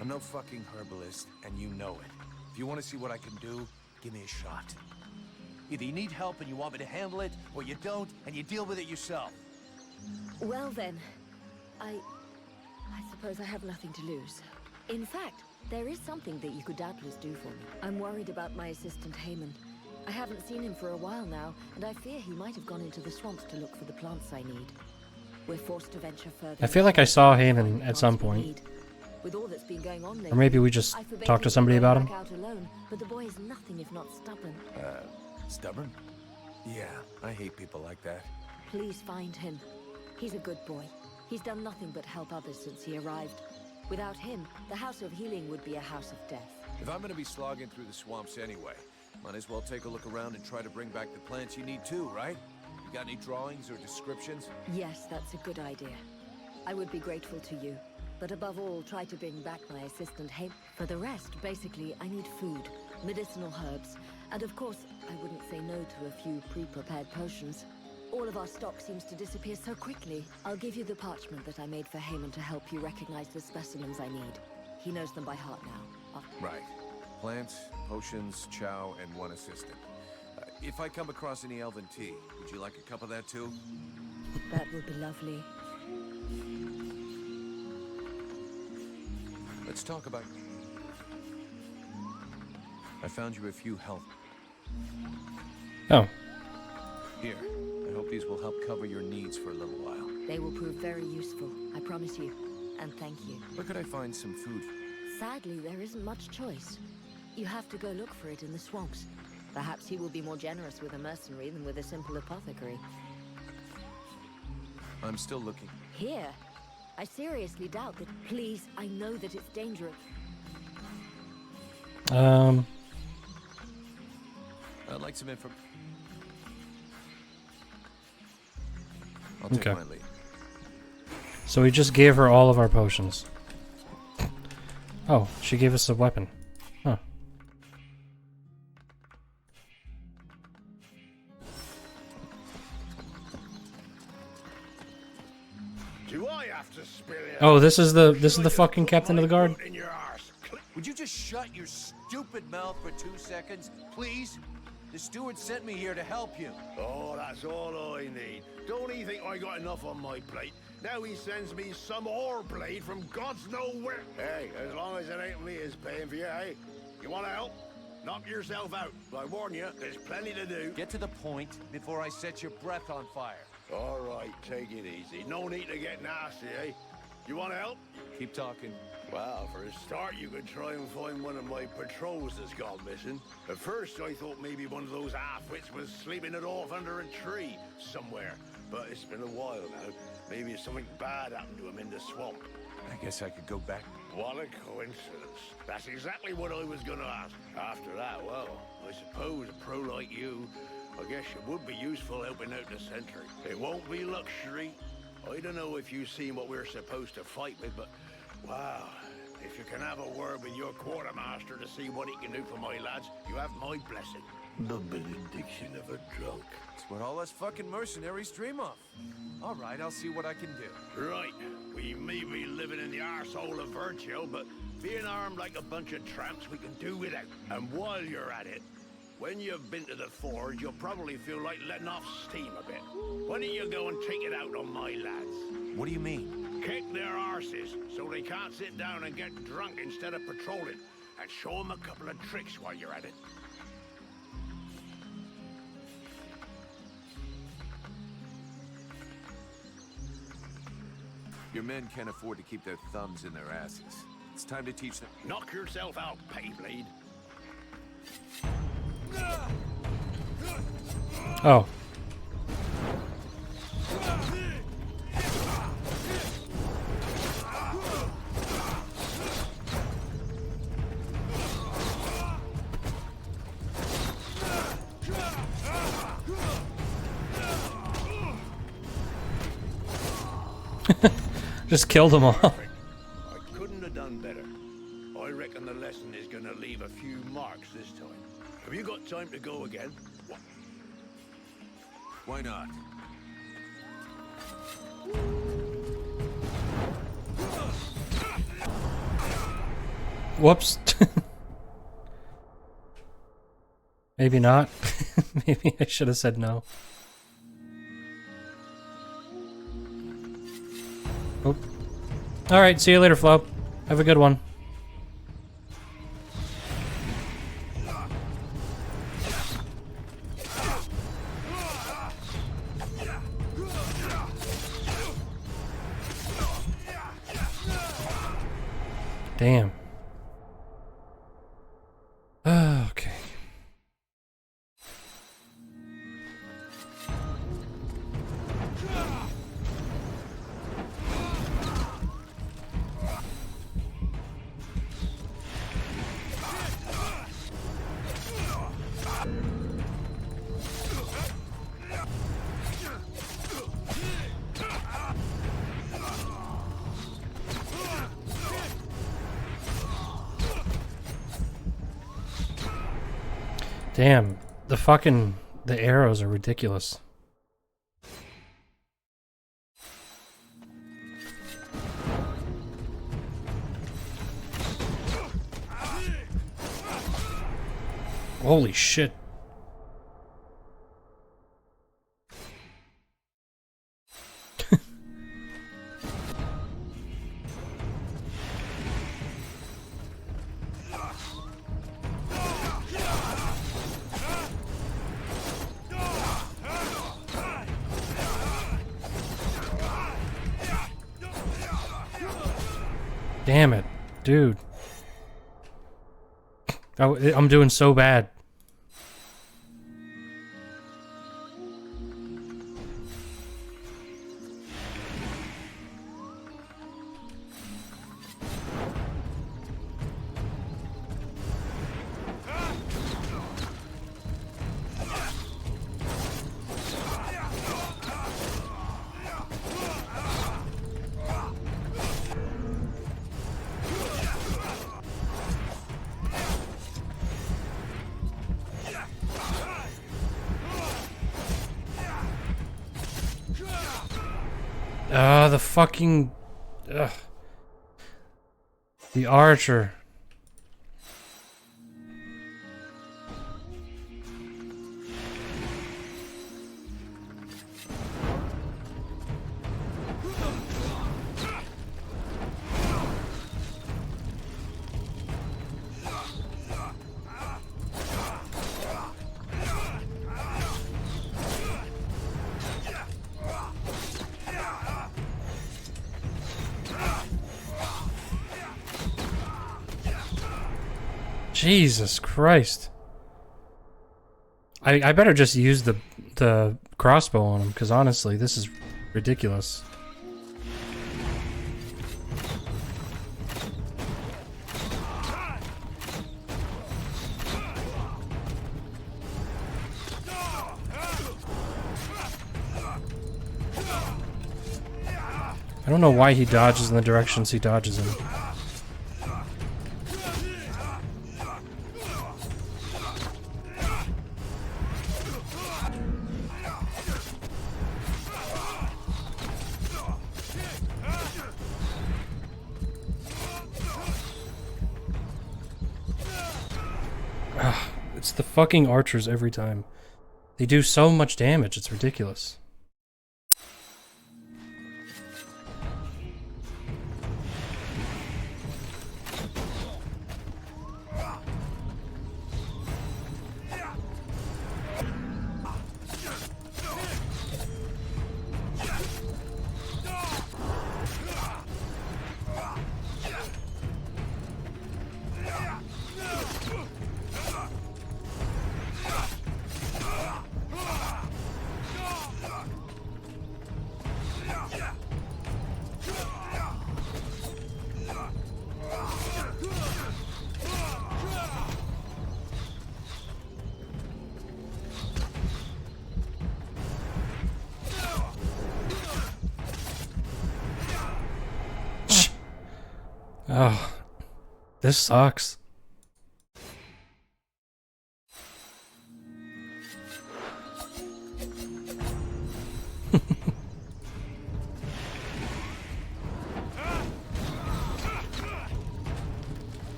I'm no fucking herbalist, and you know it. If you want to see what I can do, give me a shot. Either you need help and you want me to handle it, or you don't, and you deal with it yourself. Well then, I suppose I have nothing to lose. In fact, there is something that you could doubtless do for me. I'm worried about my assistant Haymond. I haven't seen him for a while now, and I fear he might have gone into the swamps to look for the plants I need. We're forced to venture further. I feel like I saw Heyman at some point. With all that's been going on lately, Or maybe we just I forbade talked to him somebody going about him. back out alone, but the boy is nothing if not stubborn. Stubborn? Yeah, I hate people like that. Please find him. He's a good boy. He's done nothing but help others since he arrived. Without him, the House of Healing would be a house of death. If I'm gonna be slogging through the swamps anyway, might as well take a look around and try to bring back the plants you need too, right? You got any drawings or descriptions? Yes, that's a good idea. I would be grateful to you. But above all, try to bring back my assistant Hay. For the rest, basically, I need food, medicinal herbs, and of course, I wouldn't say no to a few pre-prepared potions. All of our stock seems to disappear so quickly. I'll give you the parchment that I made for Haymond to help you recognize the specimens I need. He knows them by heart now. Right. Plants, potions, chow, and one assistant. If I come across any elven tea, would you like a cup of that too? That would be lovely. Let's talk about... I found you a few health... Oh. Here, I hope these will help cover your needs for a little while. They will prove very useful, I promise you. And thank you. Where could I find some food? Sadly, there isn't much choice. You have to go look for it in the swamps. Perhaps he will be more generous with a mercenary than with a simple apothecary. I'm still looking. Here? I seriously doubt that. Please, I know that it's dangerous. I'd like some info. I'll take Okay. my lead. So we just gave her all of our potions. Oh, she gave us a weapon. Huh. Do I have to spill it? Oh, this is the fucking captain of the guard. In your arse. Would you just shut your stupid mouth for 2 seconds, please? The steward sent me here to help you. Oh, that's all I need. Don't he think I got enough on my plate? Now he sends me some ore blade from God's nowhere. Hey, as long as it ain't me is paying for you, hey? You want to help? Knock yourself out. I warn you, there's plenty to do. Get to the point before I set your breath on fire. All right, take it easy. No need to get nasty, eh? You want to help? Keep talking. Well, for a start, you could try and find one of my patrols that's gone missing. At first, I thought maybe one of those half-wits was sleeping it off under a tree somewhere. But it's been a while now. Maybe something bad happened to him in the swamp. I guess I could go back. What a coincidence. That's exactly what I was gonna ask. After that, well, I suppose a pro like you, I guess you would be useful helping out the sentry. It won't be luxury. I don't know if you've seen what we're supposed to fight with, but wow, if you can have a word with your quartermaster to see what he can do for my lads, you have my blessing. The benediction of a drunk. It's what all us fucking mercenaries dream of. All right, I'll see what I can do. Right, we may be living in the arsehole of Virgil, but being armed like a bunch of tramps we can do without. And while you're at it, when you've been to the forge, you'll probably feel like letting off steam a bit. Why don't you go and take it out on my lads? What do you mean? Kick their arses so they can't sit down and get drunk instead of patrolling. And show them a couple of tricks while you're at it. Your men can't afford to keep their thumbs in their asses. It's time to teach them. Knock yourself out, Payblade. Oh. Just killed them all. I couldn't have done better. I reckon the lesson is gonna leave a few marks this time. Have you got time to go again? Why not? Whoops. Maybe not. Maybe I should have said no. Oh. Alright, see you later, Flo. Have a good one. Damn. Okay. Damn, the arrows are ridiculous. Holy shit. Damn it, dude. I'm doing so bad. The fucking... Ugh. The archer. Jesus Christ. I better just use the crossbow on him, because honestly, this is ridiculous. I don't know why he dodges in the directions he dodges in. It's the fucking archers every time. They do so much damage, it's ridiculous. Oh, this sucks.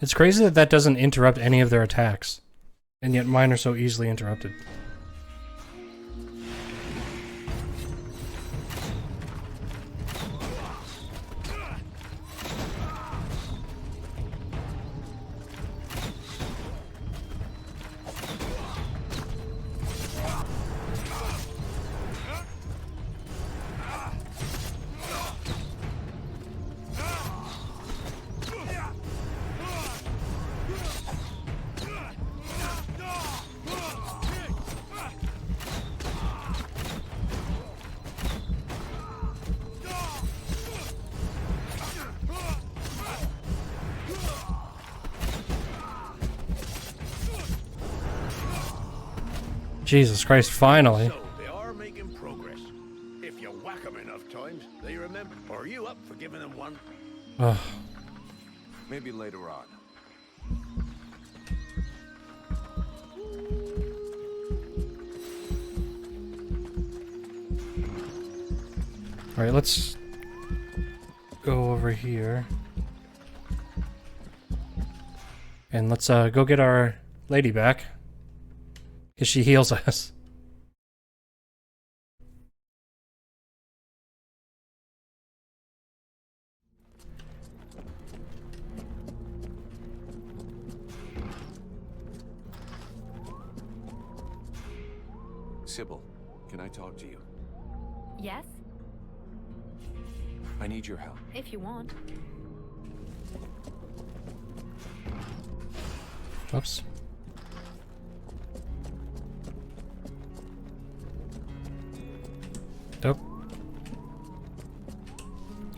It's crazy that that doesn't interrupt any of their attacks, and yet mine are so easily interrupted. Jesus Christ, finally. So they are making progress. If you whack them enough times, they remember. Are you up for giving them one? Ugh. Maybe later on. Alright, let's go over here. And let's go get our lady back. Because she heals us. Sybil, can I talk to you? Yes, I need your help. if you want. Oops. Nope.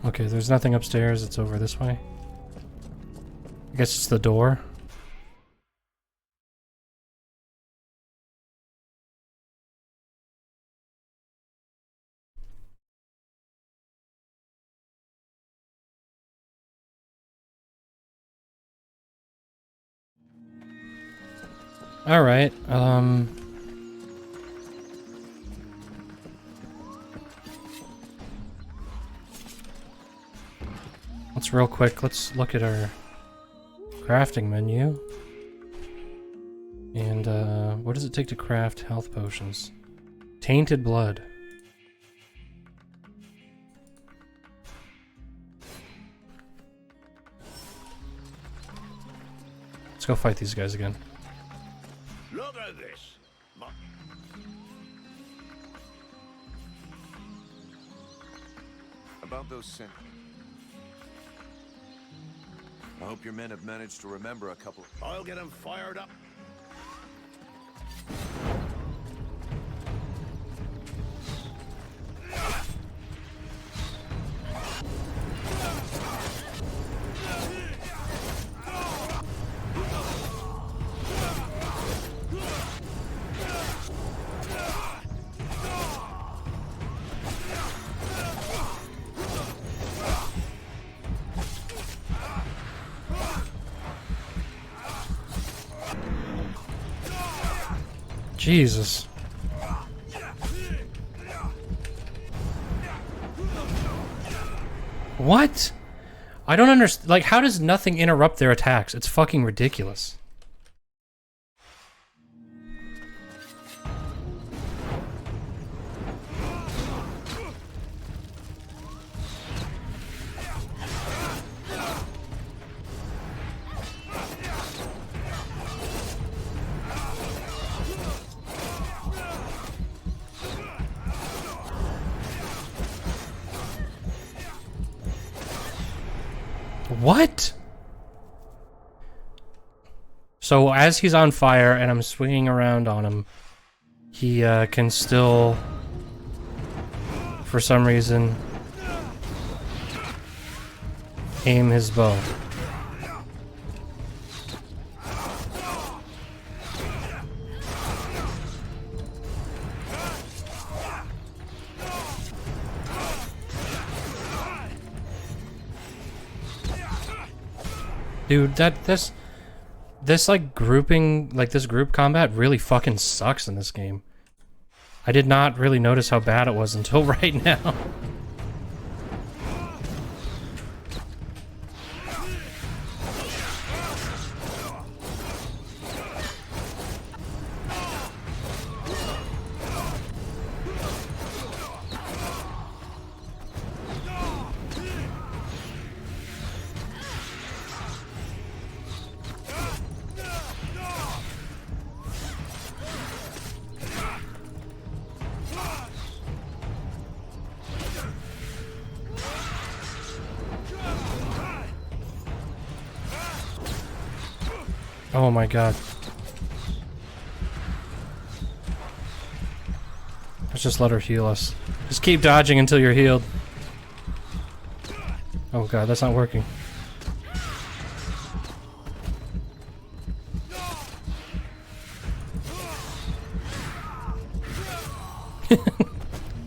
Okay, there's nothing upstairs. It's over this way. I guess it's the door. All right. Let's real quick. Let's look at our crafting menu. And what does it take to craft health potions? Tainted blood. Let's go fight these guys again. Look at this. About those sin. I hope your men have managed to remember a couple. I'll get them fired up. Jesus. What? I don't understand. Like, how does nothing interrupt their attacks? It's fucking ridiculous. What? So as he's on fire and I'm swinging around on him, he can still, for some reason, aim his bow. Dude, this like grouping, like this group combat really fucking sucks in this game. I did not really notice how bad it was until right now. Oh my god. Let's just let her heal us. Just keep dodging until you're healed. Oh god, that's not working.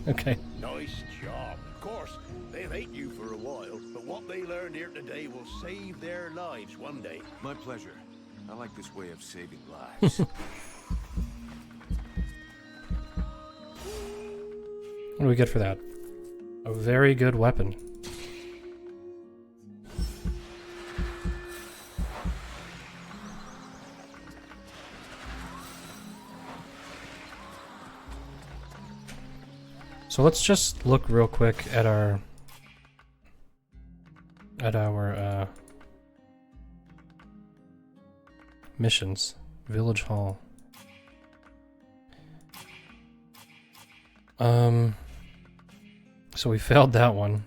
Okay. Nice job. Of course, they'll hate you for a while, but what they learned here today will save their lives one day. My pleasure. I like this way of saving lives. What do we get for that? A very good weapon. So let's just look real quick at our missions. Village Hall. So we failed that one.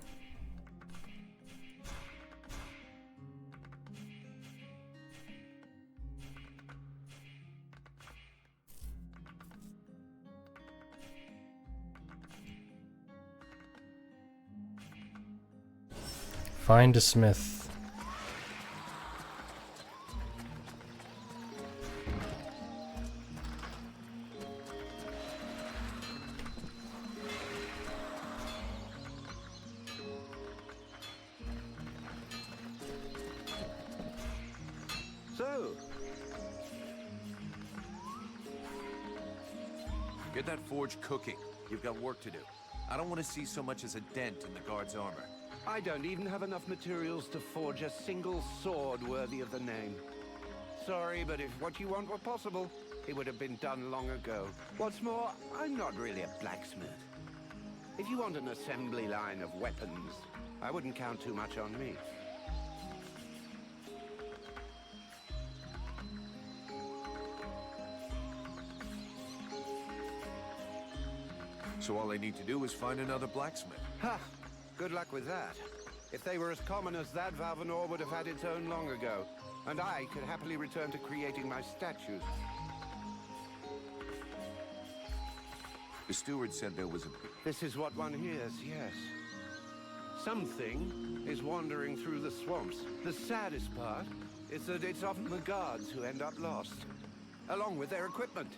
Find a smith. So, Get that forge cooking. You've got work to do. I don't want to see so much as a dent in the guard's armor. I don't even have enough materials to forge a single sword worthy of the name. Sorry, but if what you want were possible, it would have been done long ago. What's more, I'm not really a blacksmith. If you want an assembly line of weapons, I wouldn't count too much on me. So all I need to do is find another blacksmith. Ha! Good luck with that. If they were as common as that, Valvanor would have had its own long ago. And I could happily return to creating my statues. The steward said there was a... This is what one hears, yes. Something is wandering through the swamps. The saddest part is that it's often the guards who end up lost, along with their equipment.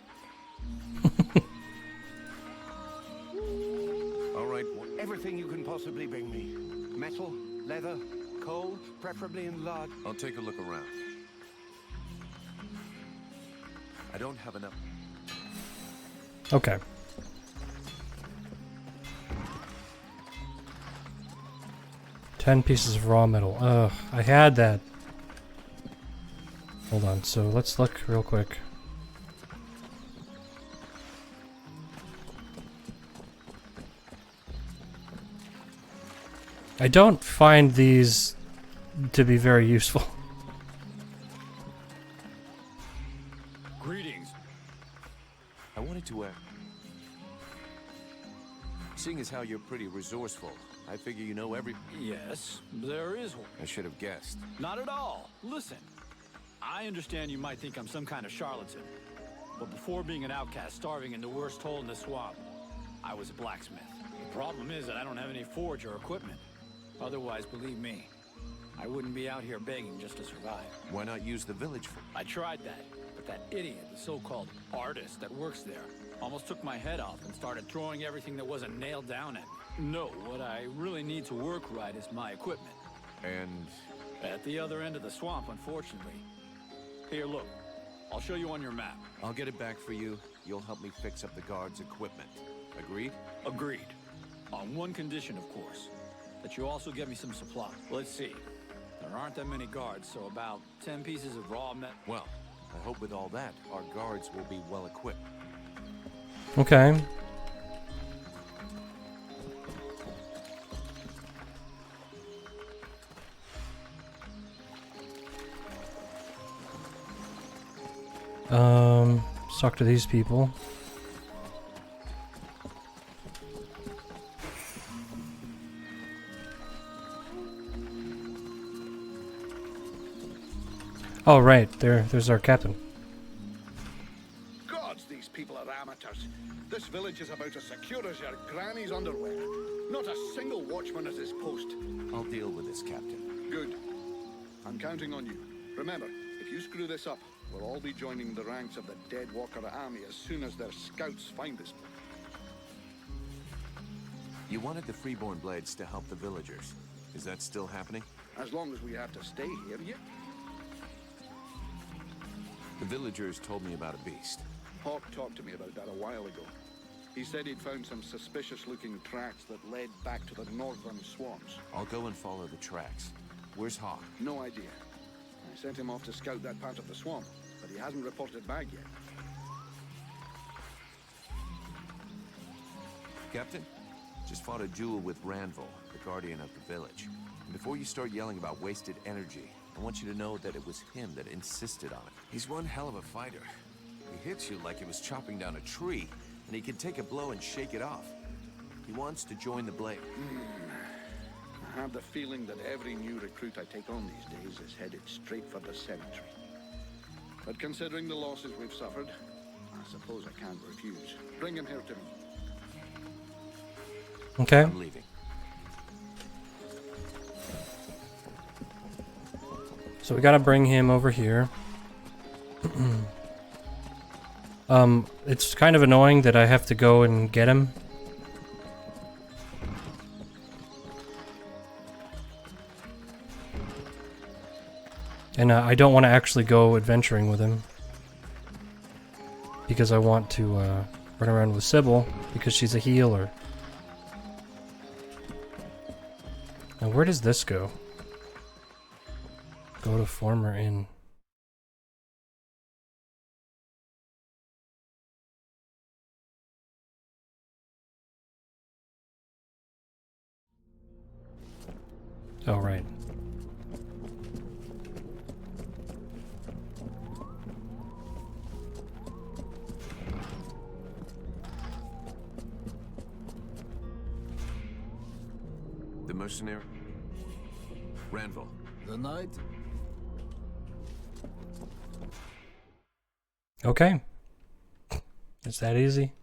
All right. Everything you can possibly bring me. Metal, leather, coal, preferably in large... I'll take a look around. I don't have enough... Okay. $10 pieces of raw metal. Ugh, I had that. Hold on, so let's look real quick. I don't find these to be very useful. Greetings. I wanted to, seeing as how you're pretty resourceful, I figure you know every... Yes, there is one. I should have guessed. Not at all. Listen, I understand you might think I'm some kind of charlatan, but before being an outcast starving in the worst hole in the swamp, I was a blacksmith. The problem is that I don't have any forge or equipment. Otherwise, believe me, I wouldn't be out here begging just to survive. Why not use the village for... I tried that, but that idiot, the so-called artist that works there, almost took my head off and started throwing everything that wasn't nailed down at me. No, what I really need to work right is my equipment. And... At the other end of the swamp, unfortunately. Here, look. I'll show you on your map. I'll get it back for you. You'll help me fix up the guards' equipment. Agreed? Agreed. On one condition, of course. That you also get me some supply. Let's see. There aren't that many guards, so about 10 pieces of raw meat. Well, I hope with all that, our guards will be well equipped. Okay. Let's talk to these people. Oh, right. There's our captain. Gods, these people are amateurs. This village is about as secure as your granny's underwear. Not a single watchman at his post. I'll deal with this, Captain. Good. I'm counting on you. Remember, if you screw this up, we'll all be joining the ranks of the Dead Walker army as soon as their scouts find this. You wanted the Freeborn Blades to help the villagers. Is that still happening? As long as we have to stay here, yeah. The villagers told me about a beast. Hawk talked to me about that a while ago. He said he'd found some suspicious-looking tracks that led back to the northern swamps. I'll go and follow the tracks. Where's Hawk? No idea. I sent him off to scout that part of the swamp, but he hasn't reported back yet. Captain, just fought a duel with Ranvil, the guardian of the village. And before you start yelling about wasted energy, I want you to know that it was him that insisted on it. He's one hell of a fighter. He hits you like he was chopping down a tree, and he can take a blow and shake it off. He wants to join the Blade. I have the feeling that every new recruit I take on these days is headed straight for the cemetery. But considering the losses we've suffered, I suppose I can't refuse. Bring him here to me. Okay. I'm leaving. So we gotta bring him over here. It's kind of annoying that I have to go and get him. And I don't want to actually go adventuring with him. Because I want to run around with Sybil, because she's a healer. Now where does this go? Go to former inn. Oh, right. The mercenary? Ranvil. The knight? Okay. It's that easy.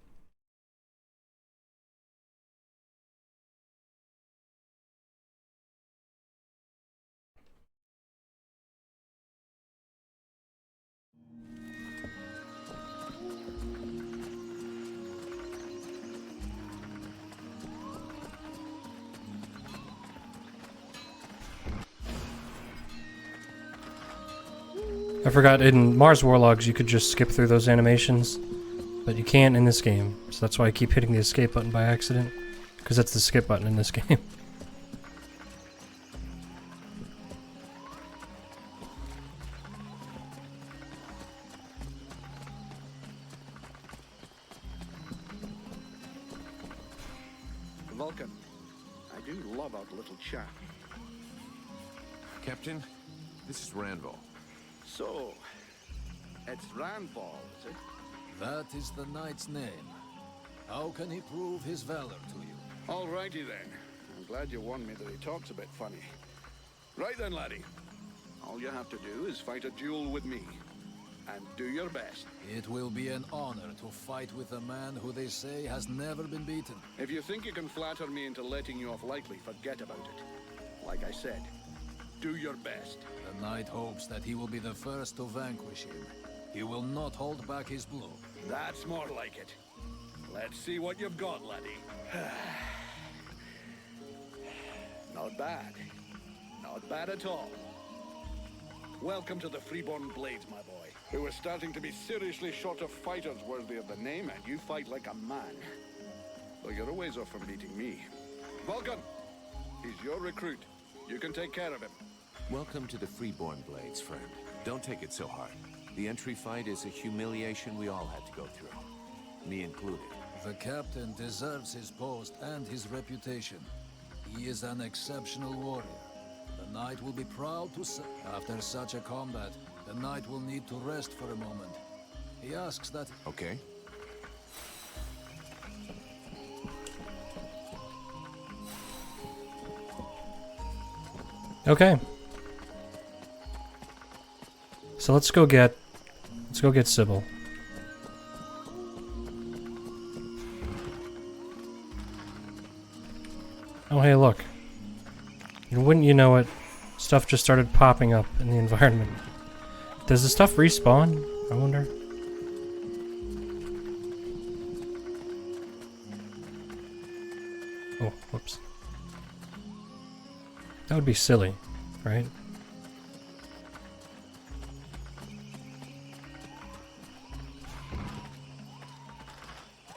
I forgot in Mars Warlogs you could just skip through those animations, but you can't in this game, so that's why I keep hitting the escape button by accident, because that's the skip button in this game. Vulcan, I do love our little chat. Captain, this is Ranvil. So, it's Randball, is it? That is the knight's name. How can he prove his valor to you? Alrighty then. I'm glad you warned me that he talks a bit funny. Right then, laddie. All you have to do is fight a duel with me. And do your best. It will be an honor to fight with a man who they say has never been beaten. If you think you can flatter me into letting you off lightly, forget about it. Like I said, do your best. The knight hopes that he will be the first to vanquish him. He will not hold back his blow. That's more like it. Let's see what you've got, laddie. Not bad. Not bad at all. Welcome to the Freeborn Blades, my boy. We were starting to be seriously short of fighters worthy of the name, and you fight like a man. Though you're a ways off from beating me. Vulcan! He's your recruit. You can take care of him. Welcome to the Freeborn Blades, friend. Don't take it so hard. The entry fight is a humiliation we all had to go through. Me included. The captain deserves his post and his reputation. He is an exceptional warrior. The knight will be proud to say. After such a combat, the knight will need to rest for a moment. He asks that... Okay. Okay. So let's go get Sybil. Oh hey, look. And wouldn't you know it, stuff just started popping up in the environment. Does the stuff respawn? I wonder. Oh, whoops. That would be silly, right?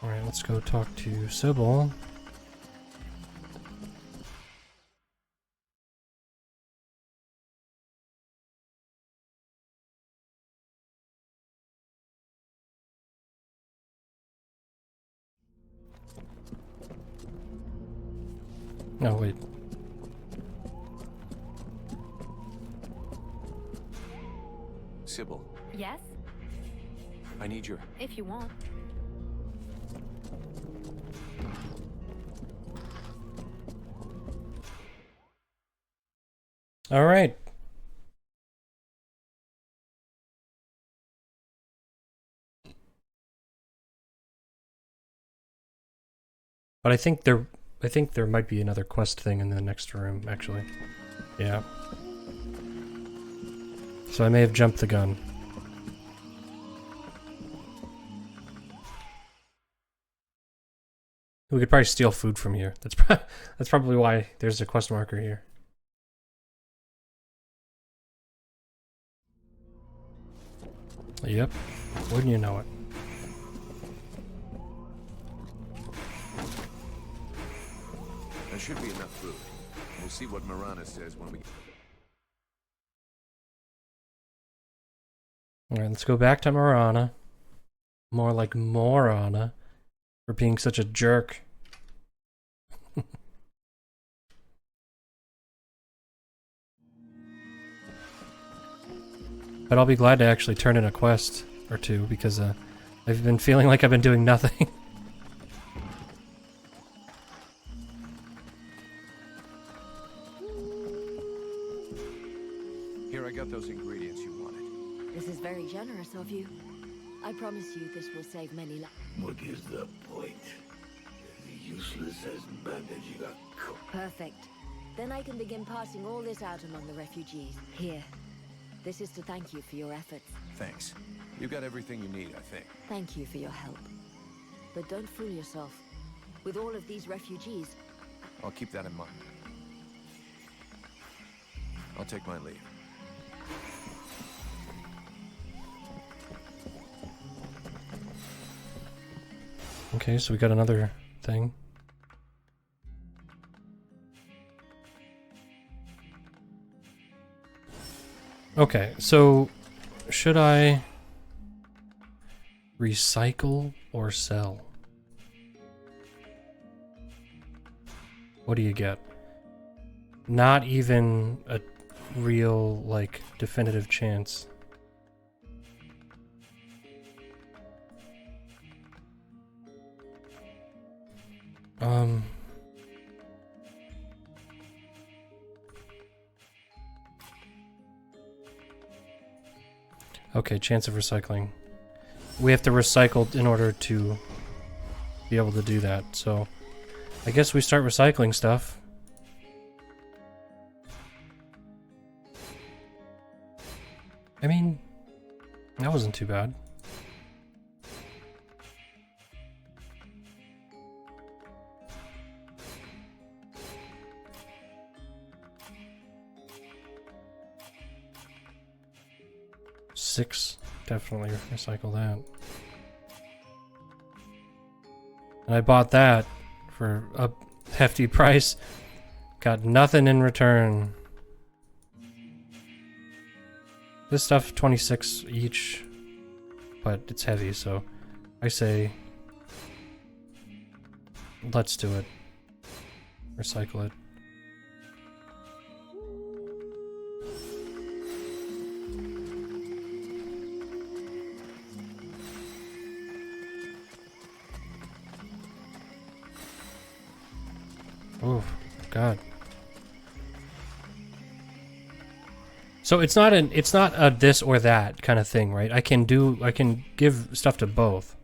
Alright, let's go talk to Sybil. No, wait. Sybil, Yes? I need your... If you want. All right. But I think there might be another quest thing in the next room, actually. Yeah. So I may have jumped the gun. We could probably steal food from here. That's probably why there's a quest marker here. Yep. Wouldn't you know it? There should be enough food. We'll see what Marana says when we... Alright, let's go back to Marana. More like Morana. For being such a jerk. But I'll be glad to actually turn in a quest or two, because I've been feeling like I've been doing nothing. Here, I got those ingredients you wanted. This is very generous of you. I promise you this will save many lives. What is the point? As useless as bandaging a cook. Perfect. Then I can begin passing all this out among the refugees. Here. This is to thank you for your efforts. Thanks. You got everything you need, I think. Thank you for your help. But don't fool yourself. With all of these refugees... I'll keep that in mind. I'll take my leave. Okay, so we got another thing. Okay, so should I recycle or sell? What do you get? Not even a real, like, definitive chance. Okay, chance of recycling. We have to recycle in order to be able to do that, so I guess we start recycling stuff. I mean, that wasn't too bad. Six, definitely recycle that. And I bought that for a hefty price. Got nothing in return. This stuff, 26 each, but it's heavy, so I say let's do it. Recycle it. Oh, God. So it's not a this or that kind of thing, right? I can give stuff to both.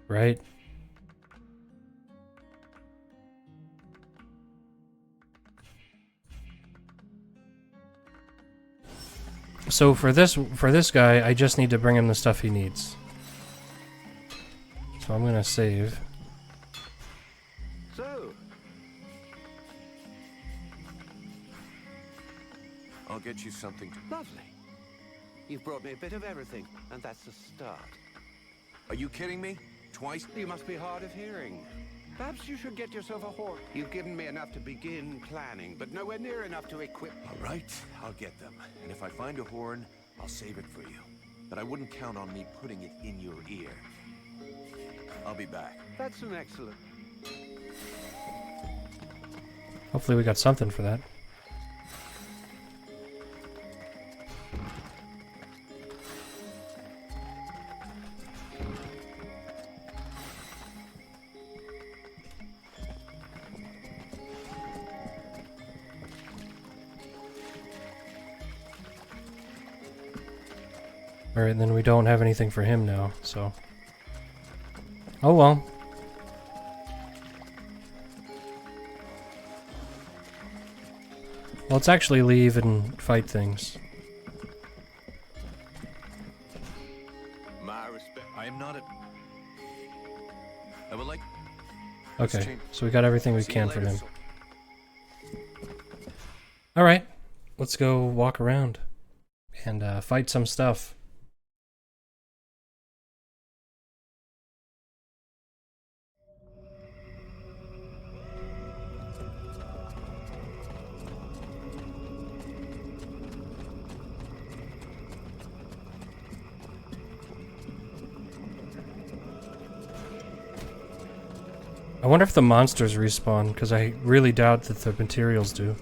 Right? So for this guy, I just need to bring him the stuff he needs. So I'm gonna save. So, I'll get you something to... lovely. You've brought me a bit of everything, and that's a start. Are you kidding me? Twice? You must be hard of hearing. Perhaps you should get yourself a horse. You've given me enough to begin planning, but nowhere near enough to equip. All right, I'll get them. And if I find a horn, I'll save it for you. But I wouldn't count on me putting it in your ear. I'll be back. That's an excellent... Hopefully we got something for that. Alright, then we don't have anything for him now, so... Oh well. Let's actually leave and fight things. My respect. I am not a... I would like... Okay, so we got everything we can from him. Alright, let's go walk around and fight some stuff. I wonder if the monsters respawn, because I really doubt that the materials do.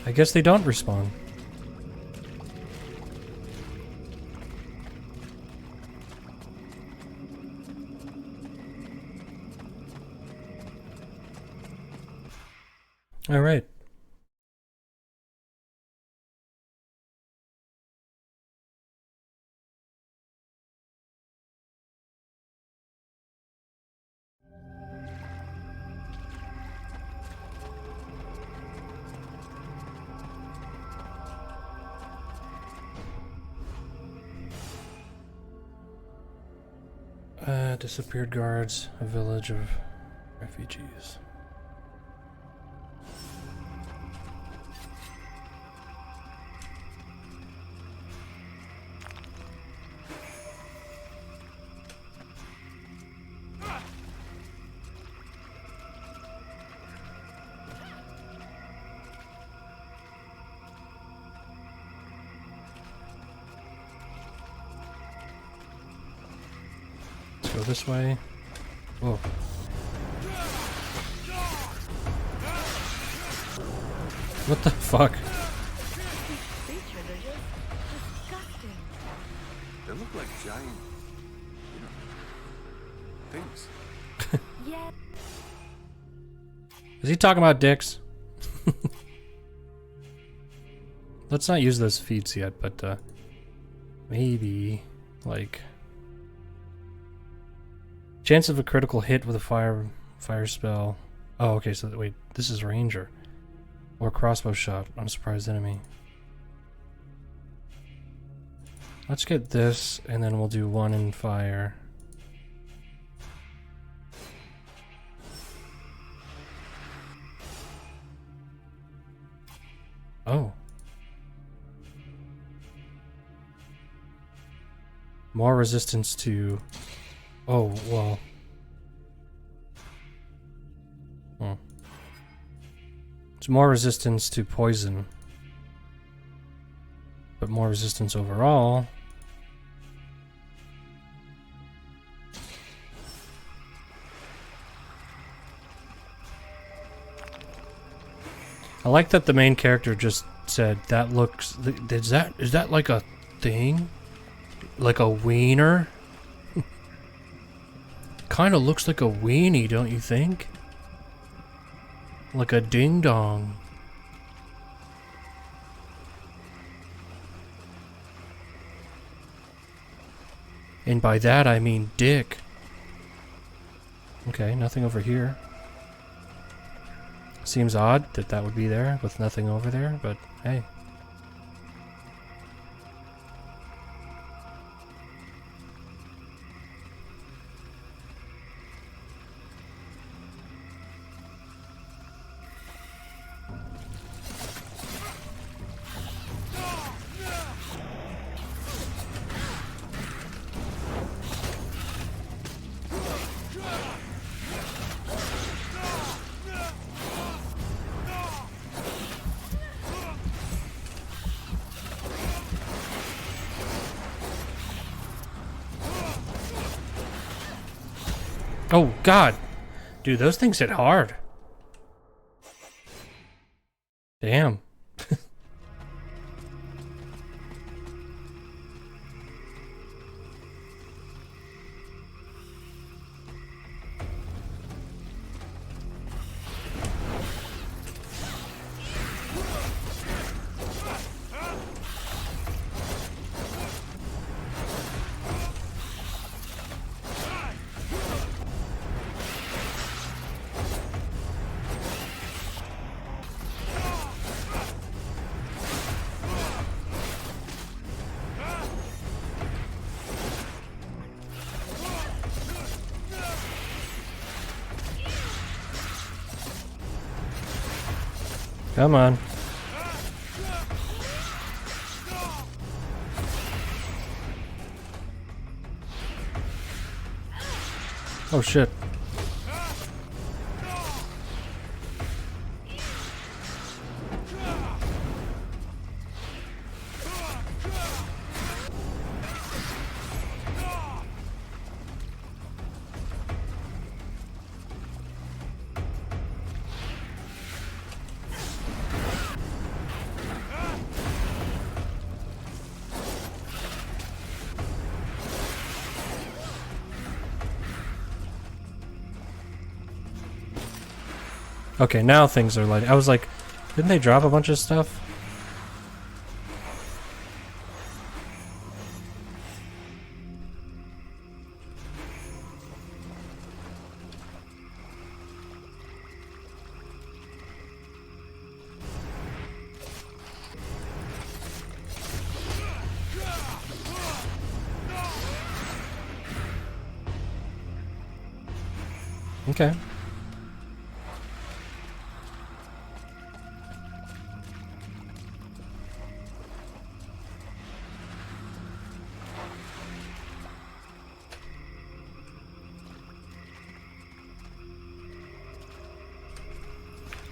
I guess they don't respawn. All right. Disappeared guards, a village of refugees. Go this way. Whoa. What the fuck? They look like giant... you know, things. Yeah. Is he talking about dicks? Let's not use those feats yet, but maybe like chance of a critical hit with a fire spell. Oh, okay. So wait, this is ranger or crossbow shot on a surprised enemy. Let's get this, and then we'll do one in fire. Oh. More resistance to... Oh, well. It's more resistance to poison. But more resistance overall. I like that the main character just said, that looks... Is that like a thing? Like a wiener? Kinda looks like a weenie, don't you think? Like a ding-dong. And by that I mean dick. Okay, nothing over here. Seems odd that that would be there with nothing over there, but hey. Oh, God. Dude, those things hit hard. Damn. Come on. Oh shit. Okay, now things are light. I was like, didn't they drop a bunch of stuff? Okay.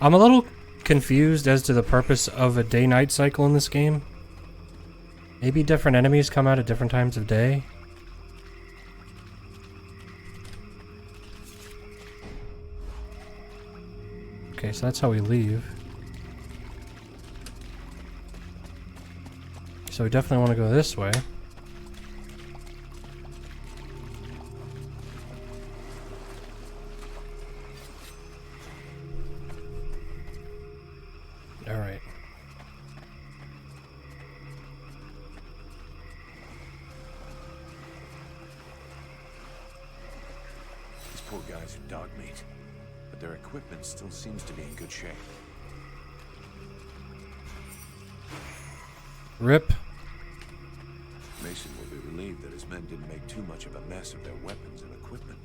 I'm a little confused as to the purpose of a day-night cycle in this game. Maybe different enemies come out at different times of day. Okay, so that's how we leave. So we definitely want to go this way. Alright. These poor guys are dog meat, but their equipment still seems to be in good shape. Rip. Mason will be relieved that his men didn't make too much of a mess of their weapons and equipment.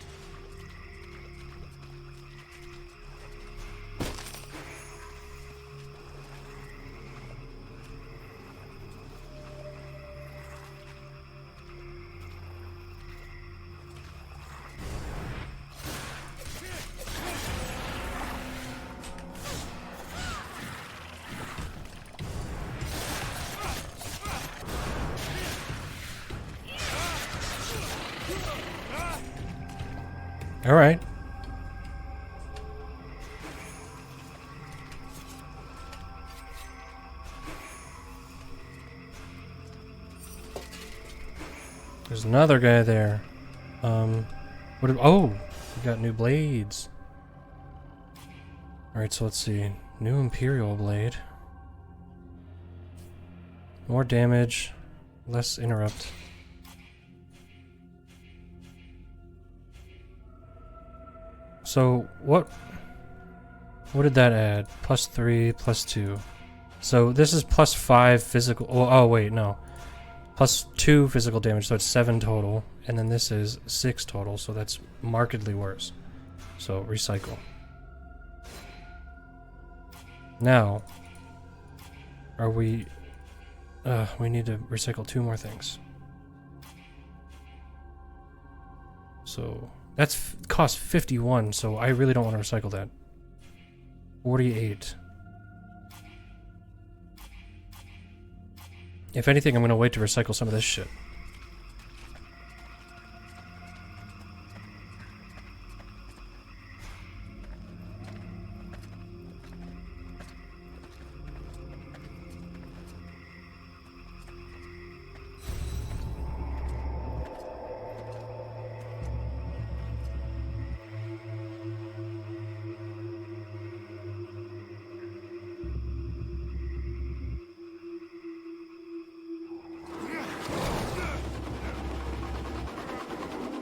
All right. There's another guy there. Oh, we got new blades. All right, so let's see. New Imperial blade. More damage, less interrupt. So what did that add? +3, +2. So this is +5 physical. Oh wait, no. +2 physical damage, so it's 7 total. And then this is 6 total, so that's markedly worse. So recycle. Now, are we... we need to recycle 2 more things. So... That's cost 51, so I really don't want to recycle that. 48. If anything, I'm going to wait to recycle some of this shit.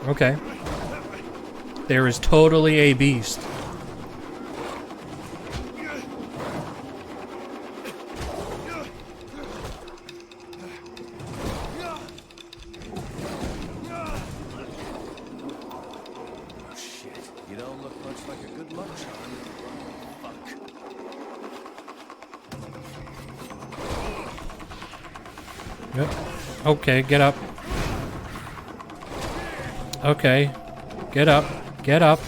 Okay. There is totally a beast. Oh shit, you don't look much like a good luck charm. Fuck. Yep. Okay, get up. Okay. Get up. Get up.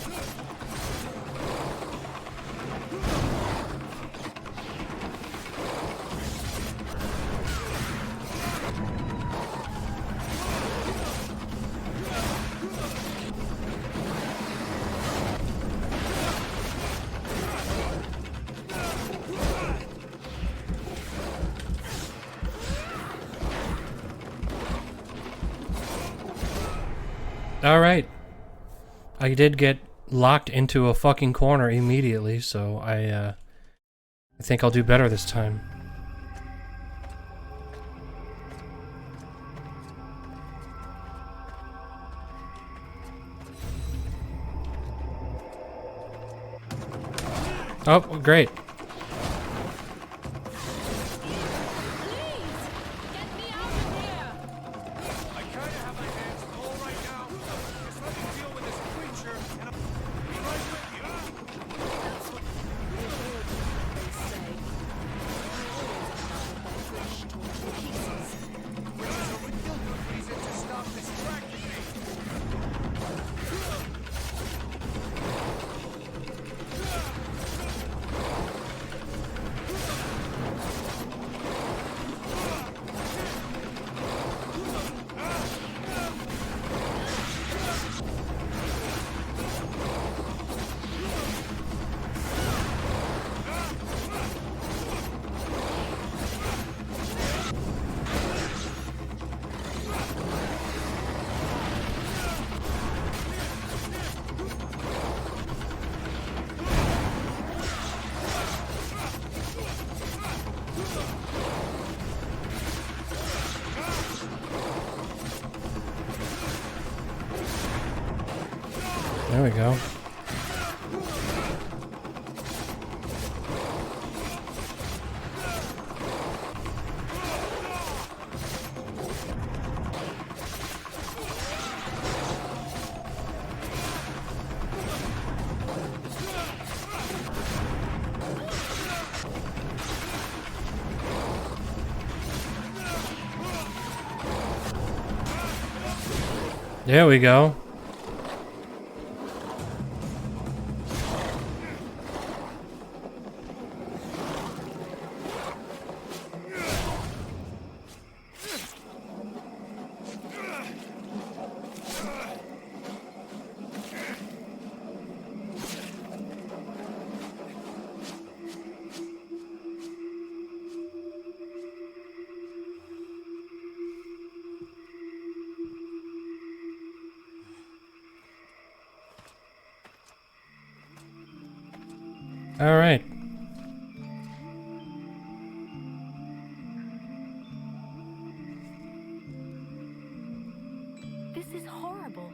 Alright. I did get locked into a fucking corner immediately, so I think I'll do better this time. Oh, great. There we go. There we go. All right. This is horrible.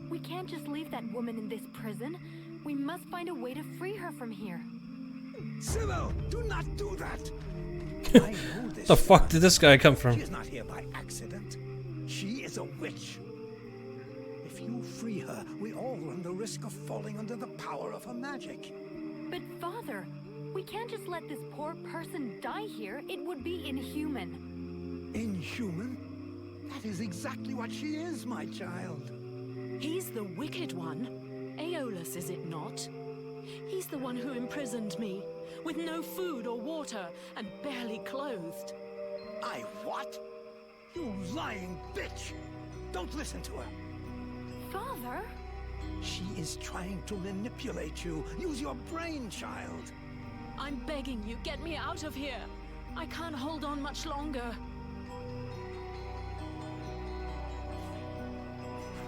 We can't just leave that woman in this prison. We must find a way to free her from here. Sybil, do not do that. I know this. The fuck did this guy come from? She is not here by accident. She is a witch. If you free her, we all run the risk of falling under the power of her magic. But Father, we can't just let this poor person die here. It would be inhuman. Inhuman? That is exactly what she is, my child. He's the wicked one. Aeolus, is it not? He's the one who imprisoned me, with no food or water, and barely clothed. I what? You lying bitch! Don't listen to her. Father? She is trying to manipulate you. Use your brain, child. I'm begging you, get me out of here. I can't hold on much longer.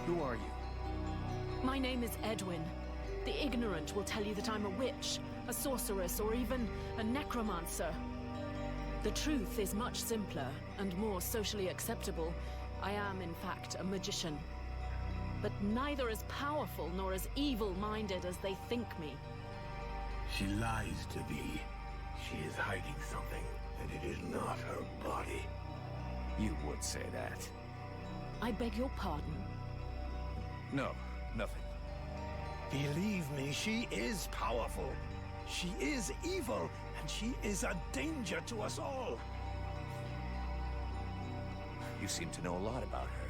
Who are you? My name is Edwen. The ignorant will tell you that I'm a witch, a sorceress, or even a necromancer. The truth is much simpler and more socially acceptable. I am, in fact, a magician. But neither as powerful nor as evil-minded as they think me. She lies to me. She is hiding something, and it is not her body. You would say that. I beg your pardon. No, nothing. Believe me, she is powerful. She is evil, and she is a danger to us all. You seem to know a lot about her.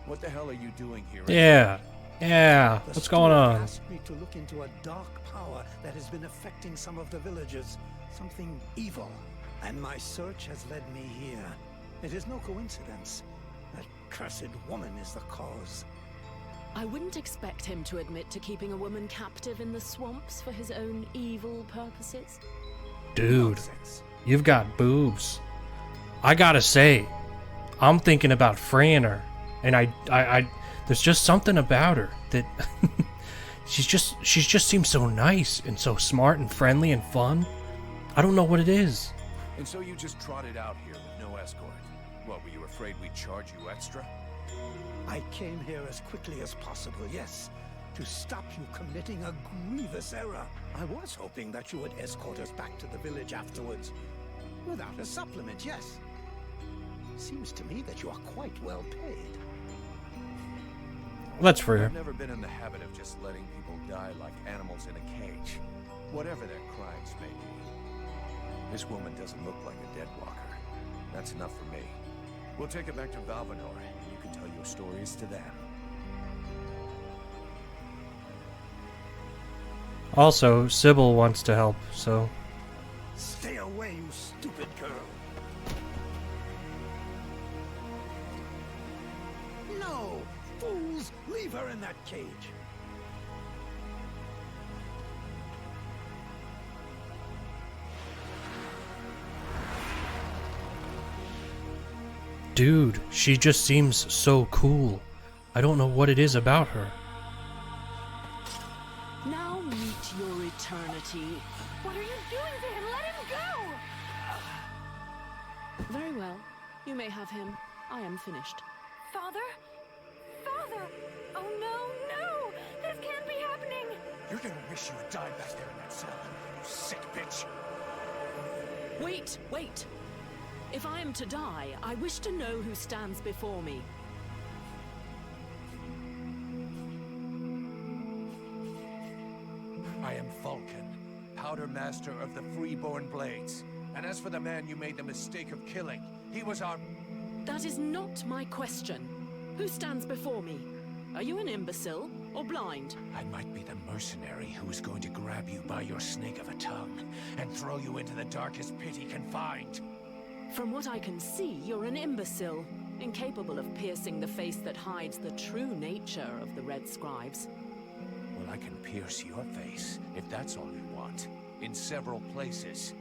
What the hell are you doing here? Yeah. Yeah. The What's going steward on? asked me to look into a dark power that has been affecting some of the villagers. Something evil. And my search has led me here. It is no coincidence. That cursed woman is the cause. I wouldn't expect him to admit to keeping a woman captive in the swamps for his own evil purposes. Dude, you've got boobs. I gotta say, I'm thinking about freeing her. And I there's just something about her that she just seems so nice and so smart and friendly and fun. I don't know what it is. And so you just trotted out here with no escort. What, were you afraid we'd charge you extra? I came here as quickly as possible, yes, to stop you committing a grievous error. I was hoping that you would escort us back to the village afterwards. Without a supplement, yes. Seems to me that you are quite well paid. Let's free her. I've never been in the habit of just letting people die like animals in a cage, whatever their crimes may be. This woman doesn't look like a dead walker. That's enough for me. We'll take it back to Valvanor, and you can tell your stories to them. Also, Sybil wants to help, so... Stay away, you stupid girl. No! Fools! Leave her in that cage. Dude, she just seems so cool. I don't know what it is about her. Now meet your eternity. What are you doing to him? Let him go! Very well. You may have him. I am finished. Father? Father! Oh no, no! This can't be You're gonna wish you had died back there in that cell, you sick bitch. Wait, wait. If I am to die, I wish to know who stands before me. I am Vulcan, Powder Master of the Freeborn Blades. And as for the man you made the mistake of killing, he was our... That is not my question. Who stands before me? Are you an imbecile or blind? I might be the mercenary who is going to grab you by your snake of a tongue and throw you into the darkest pit he can find. From what I can see, you're an imbecile, incapable of piercing the face that hides the true nature of the Red Scribes. Well, I can pierce your face, if that's all you want, in several places.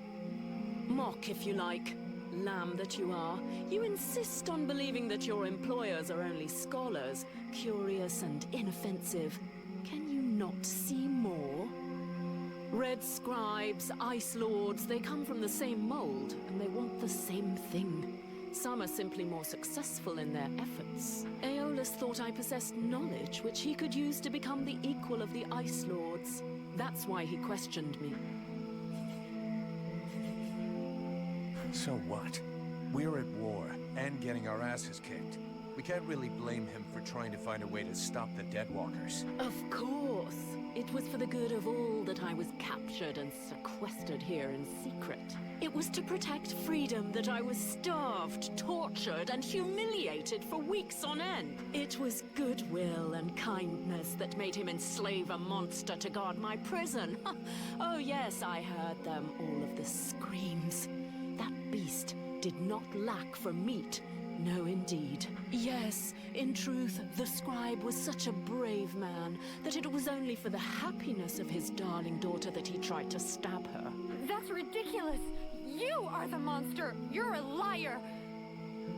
Mock, if you like. Lamb that you are. You insist on believing that your employers are only scholars, curious and inoffensive. Can you not see more? Red Scribes, Ice Lords, they come from the same mold, and they want the same thing. Some are simply more successful in their efforts. Aeolus thought I possessed knowledge which he could use to become the equal of the Ice Lords. That's why he questioned me. So what? We're at war, and getting our asses kicked. We can't really blame him for trying to find a way to stop the Deadwalkers. Of course. It was for the good of all that I was captured and sequestered here in secret. It was to protect freedom that I was starved, tortured, and humiliated for weeks on end. It was goodwill and kindness that made him enslave a monster to guard my prison. Oh yes, I heard them, all of the screams. That beast did not lack for meat. No, indeed. Yes, in truth, the scribe was such a brave man that it was only for the happiness of his darling daughter that he tried to stab her. That's ridiculous! You are the monster! You're a liar!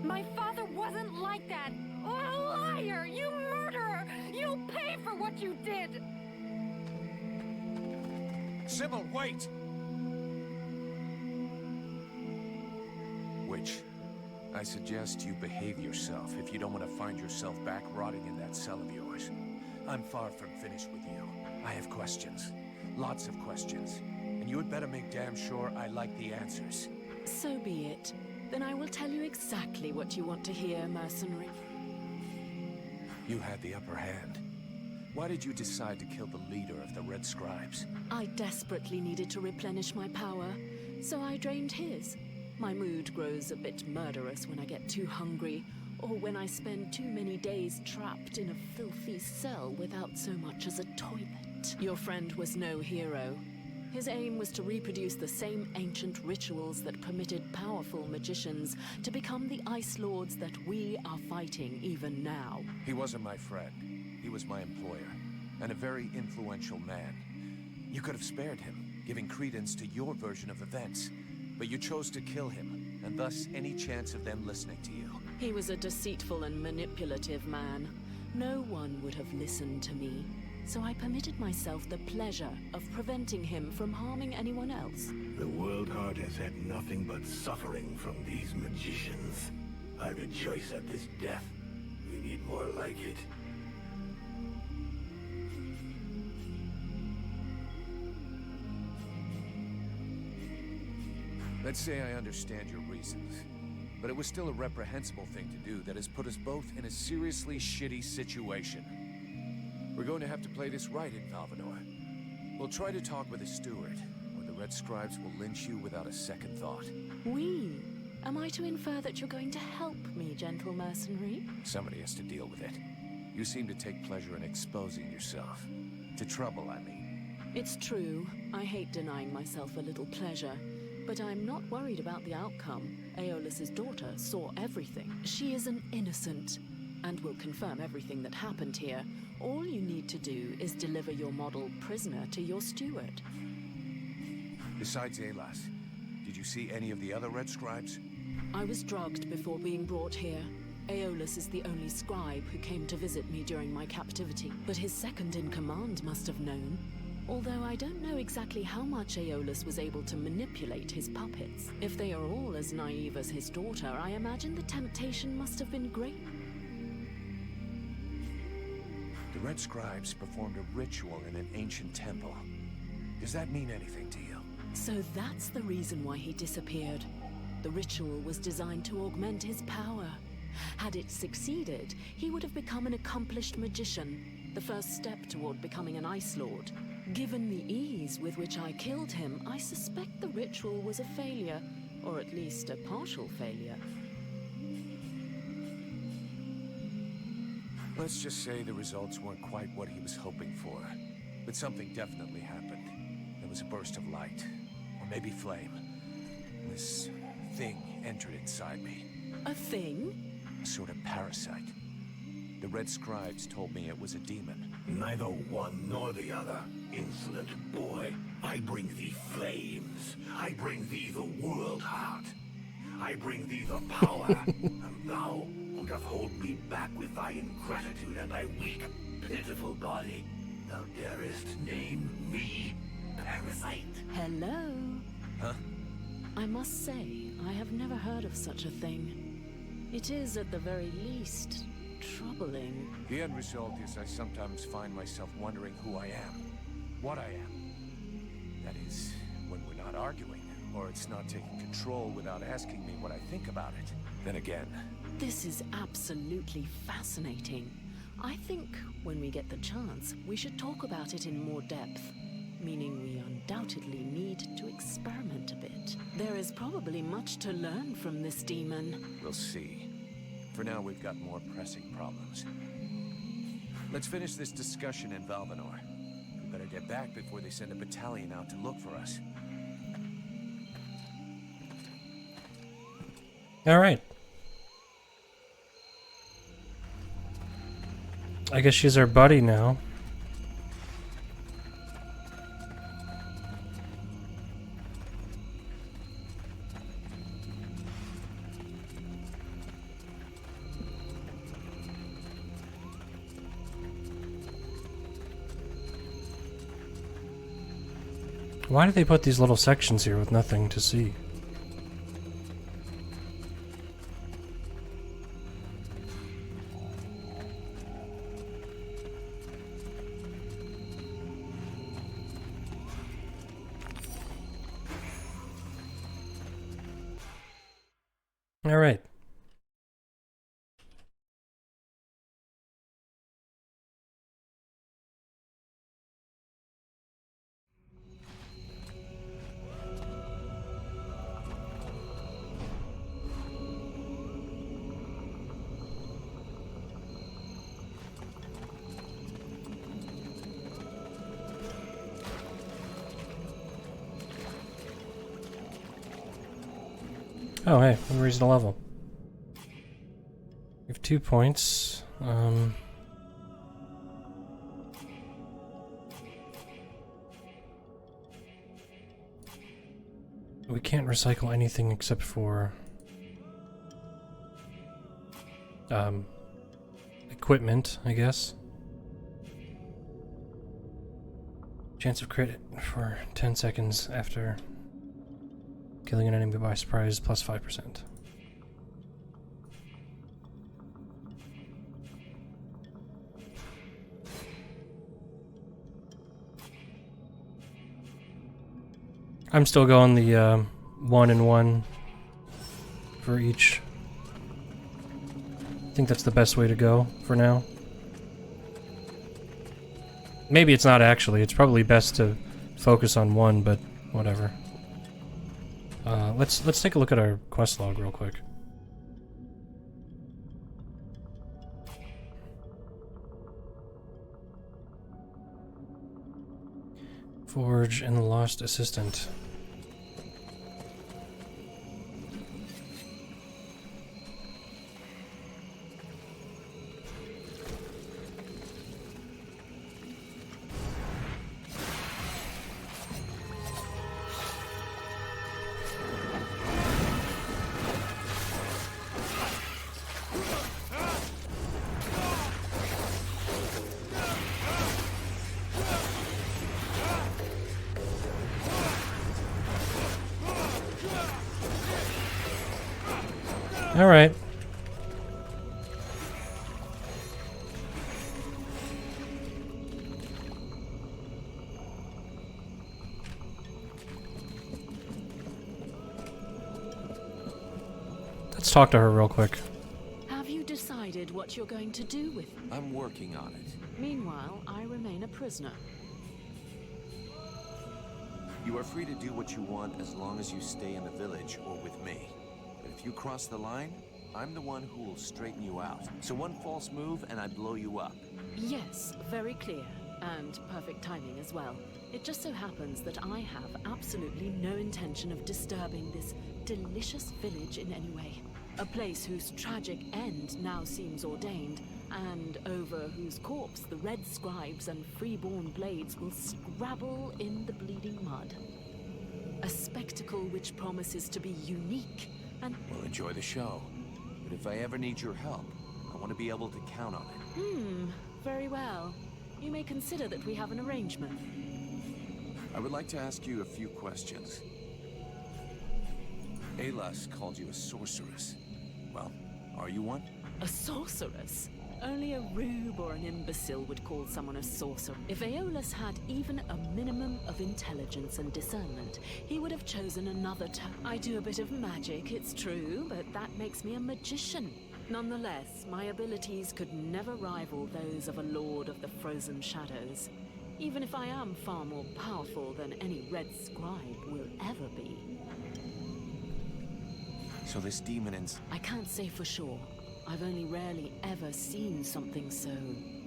My father wasn't like that! Oh, a liar! You murderer! You'll pay for what you did! Sybil, wait! Witch, I suggest you behave yourself if you don't want to find yourself back rotting in that cell of yours. I'm far from finished with you. I have questions. Lots of questions. And you had better make damn sure I like the answers. So be it. Then I will tell you exactly what you want to hear, mercenary. You had the upper hand. Why did you decide to kill the leader of the Red Scribes? I desperately needed to replenish my power, so I drained his. My mood grows a bit murderous when I get too hungry, or when I spend too many days trapped in a filthy cell without so much as a toilet. Your friend was no hero. His aim was to reproduce the same ancient rituals that permitted powerful magicians to become the Ice Lords that we are fighting even now. He wasn't my friend. He was my employer, and a very influential man. You could have spared him, giving credence to your version of events. But you chose to kill him, and thus any chance of them listening to you. He was a deceitful and manipulative man. No one would have listened to me, so I permitted myself the pleasure of preventing him from harming anyone else. The World Heart has had nothing but suffering from these magicians. I rejoice at this death. We need more like it. Let's say I understand your reasons, but it was still a reprehensible thing to do that has put us both in a seriously shitty situation. We're going to have to play this right in Valvanor. We'll try to talk with the steward, or the Red Scribes will lynch you without a second thought. We? Am I to infer that you're going to help me, gentle mercenary? Somebody has to deal with it. You seem to take pleasure in exposing yourself. To trouble, I mean. It's true. I hate denying myself a little pleasure. But I'm not worried about the outcome. Aeolus's daughter saw everything. She is an innocent, and will confirm everything that happened here. All you need to do is deliver your model prisoner to your steward. Besides Aelas, did you see any of the other Red Scribes? I was drugged before being brought here. Aeolus is the only scribe who came to visit me during my captivity, but his second-in-command must have known. Although I don't know exactly how much Aeolus was able to manipulate his puppets. If they are all as naive as his daughter, I imagine the temptation must have been great. The Red Scribes performed a ritual in an ancient temple. Does that mean anything to you? So that's the reason why he disappeared. The ritual was designed to augment his power. Had it succeeded, he would have become an accomplished magician, the first step toward becoming an Ice Lord. Given the ease with which I killed him, I suspect the ritual was a failure, or at least a partial failure. Let's just say the results weren't quite what he was hoping for. But something definitely happened. There was a burst of light, or maybe flame. This thing entered inside me. A thing? A sort of parasite. The Red Scribes told me it was a demon. Neither one nor the other, insolent boy. I bring thee flames. I bring thee the world heart. I bring thee the power. And thou who doth hold me back with thy ingratitude and thy weak, pitiful body. Thou darest name me parasite. Hello? Huh? I must say, I have never heard of such a thing. It is, at the very least, troubling. The end result is I sometimes find myself wondering who I am. What I am. That is, when we're not arguing, or it's not taking control without asking me what I think about it. Then again... This is absolutely fascinating. I think, when we get the chance, we should talk about it in more depth. Meaning we undoubtedly need to experiment a bit. There is probably much to learn from this demon. We'll see. For now, we've got more pressing problems. Let's finish this discussion in Valvanor. We better get back before they send a battalion out to look for us. All right. I guess she's our buddy now. Why do they put these little sections here with nothing to see? All right. Oh, hey, we raised a level. We have 2 points. We can't recycle anything except for equipment, I guess. Chance of crit for 10 seconds after killing an enemy by surprise, plus 5%. I'm still going the 1 and 1 for each. I think that's the best way to go for now. Maybe it's not actually. It's probably best to focus on 1, but whatever. Let's take a look at our quest log real quick. Forge and the Lost Assistant. All right. Let's talk to her real quick. Have you decided what you're going to do with me? I'm working on it. Meanwhile, I remain a prisoner. You are free to do what you want as long as you stay in the village or with me. But if you cross the line, I'm the one who will straighten you out. So one false move and I blow you up. Yes, very clear. And perfect timing as well. It just so happens that I have absolutely no intention of disturbing this delicious village in any way. A place whose tragic end now seems ordained, and over whose corpse the red scribes and freeborn blades will scrabble in the bleeding mud. A spectacle which promises to be unique and... We'll enjoy the show. But if I ever need your help, I want to be able to count on it. Very well. You may consider that we have an arrangement. I would like to ask you a few questions. Alas called you a sorceress. Well, are you one? A sorceress? Only a rube or an imbecile would call someone a sorcerer. If Aeolus had even a minimum of intelligence and discernment, he would have chosen another term. I do a bit of magic, it's true, but that makes me a magician. Nonetheless, my abilities could never rival those of a lord of the frozen shadows, even if I am far more powerful than any red scribe will ever be. So this demon and... I can't say for sure. I've only rarely ever seen something so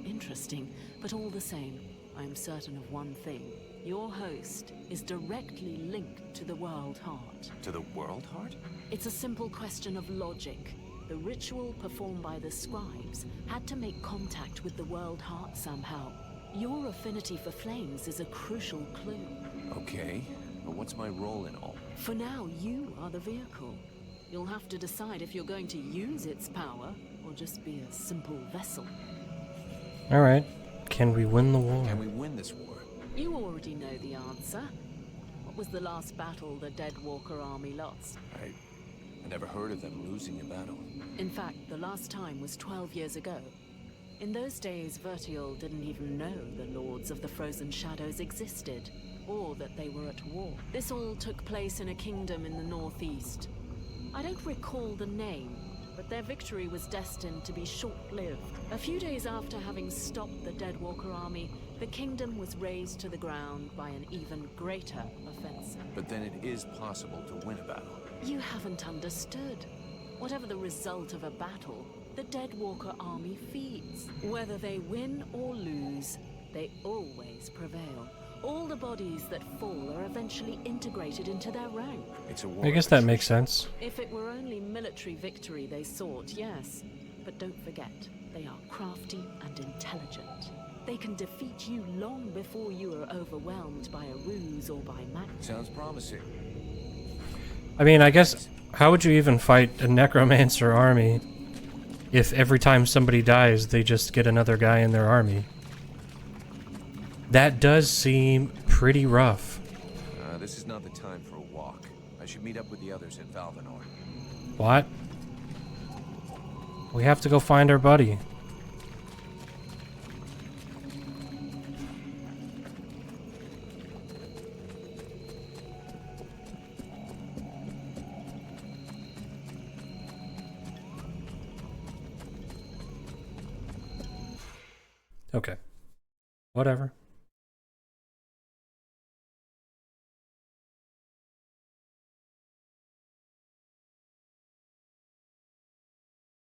interesting, but all the same, I'm certain of one thing. Your host is directly linked to the World Heart. To the World Heart? It's a simple question of logic. The ritual performed by the scribes had to make contact with the World Heart somehow. Your affinity for flames is a crucial clue. Okay, but what's my role in all? For now, you are the vehicle. You'll have to decide if you're going to use its power, or just be a simple vessel. Alright. Can we win the war? Can we win this war? You already know the answer. What was the last battle the Dead Walker army lost? I never heard of them losing a battle. In fact, the last time was 12 years ago. In those days, Vertiol didn't even know the Lords of the Frozen Shadows existed, or that they were at war. This all took place in a kingdom in the northeast. I don't recall the name, but their victory was destined to be short-lived. A few days after having stopped the Dead Walker army, the kingdom was razed to the ground by an even greater offensive. But then it is possible to win a battle. You haven't understood. Whatever the result of a battle, the Dead Walker army feeds. Whether they win or lose, they always prevail. All the bodies that fall are eventually integrated into their rank. It's a war. I guess that makes sense. If it were only military victory they sought, yes. But don't forget, they are crafty and intelligent. They can defeat you long before you are overwhelmed by a ruse or by magic. Sounds promising. I mean, I guess, how would you even fight a necromancer army if every time somebody dies, they just get another guy in their army? That does seem pretty rough. This is not the time for a walk. I should meet up with the others at Valvanor. What? We have to go find our buddy. Okay. Whatever.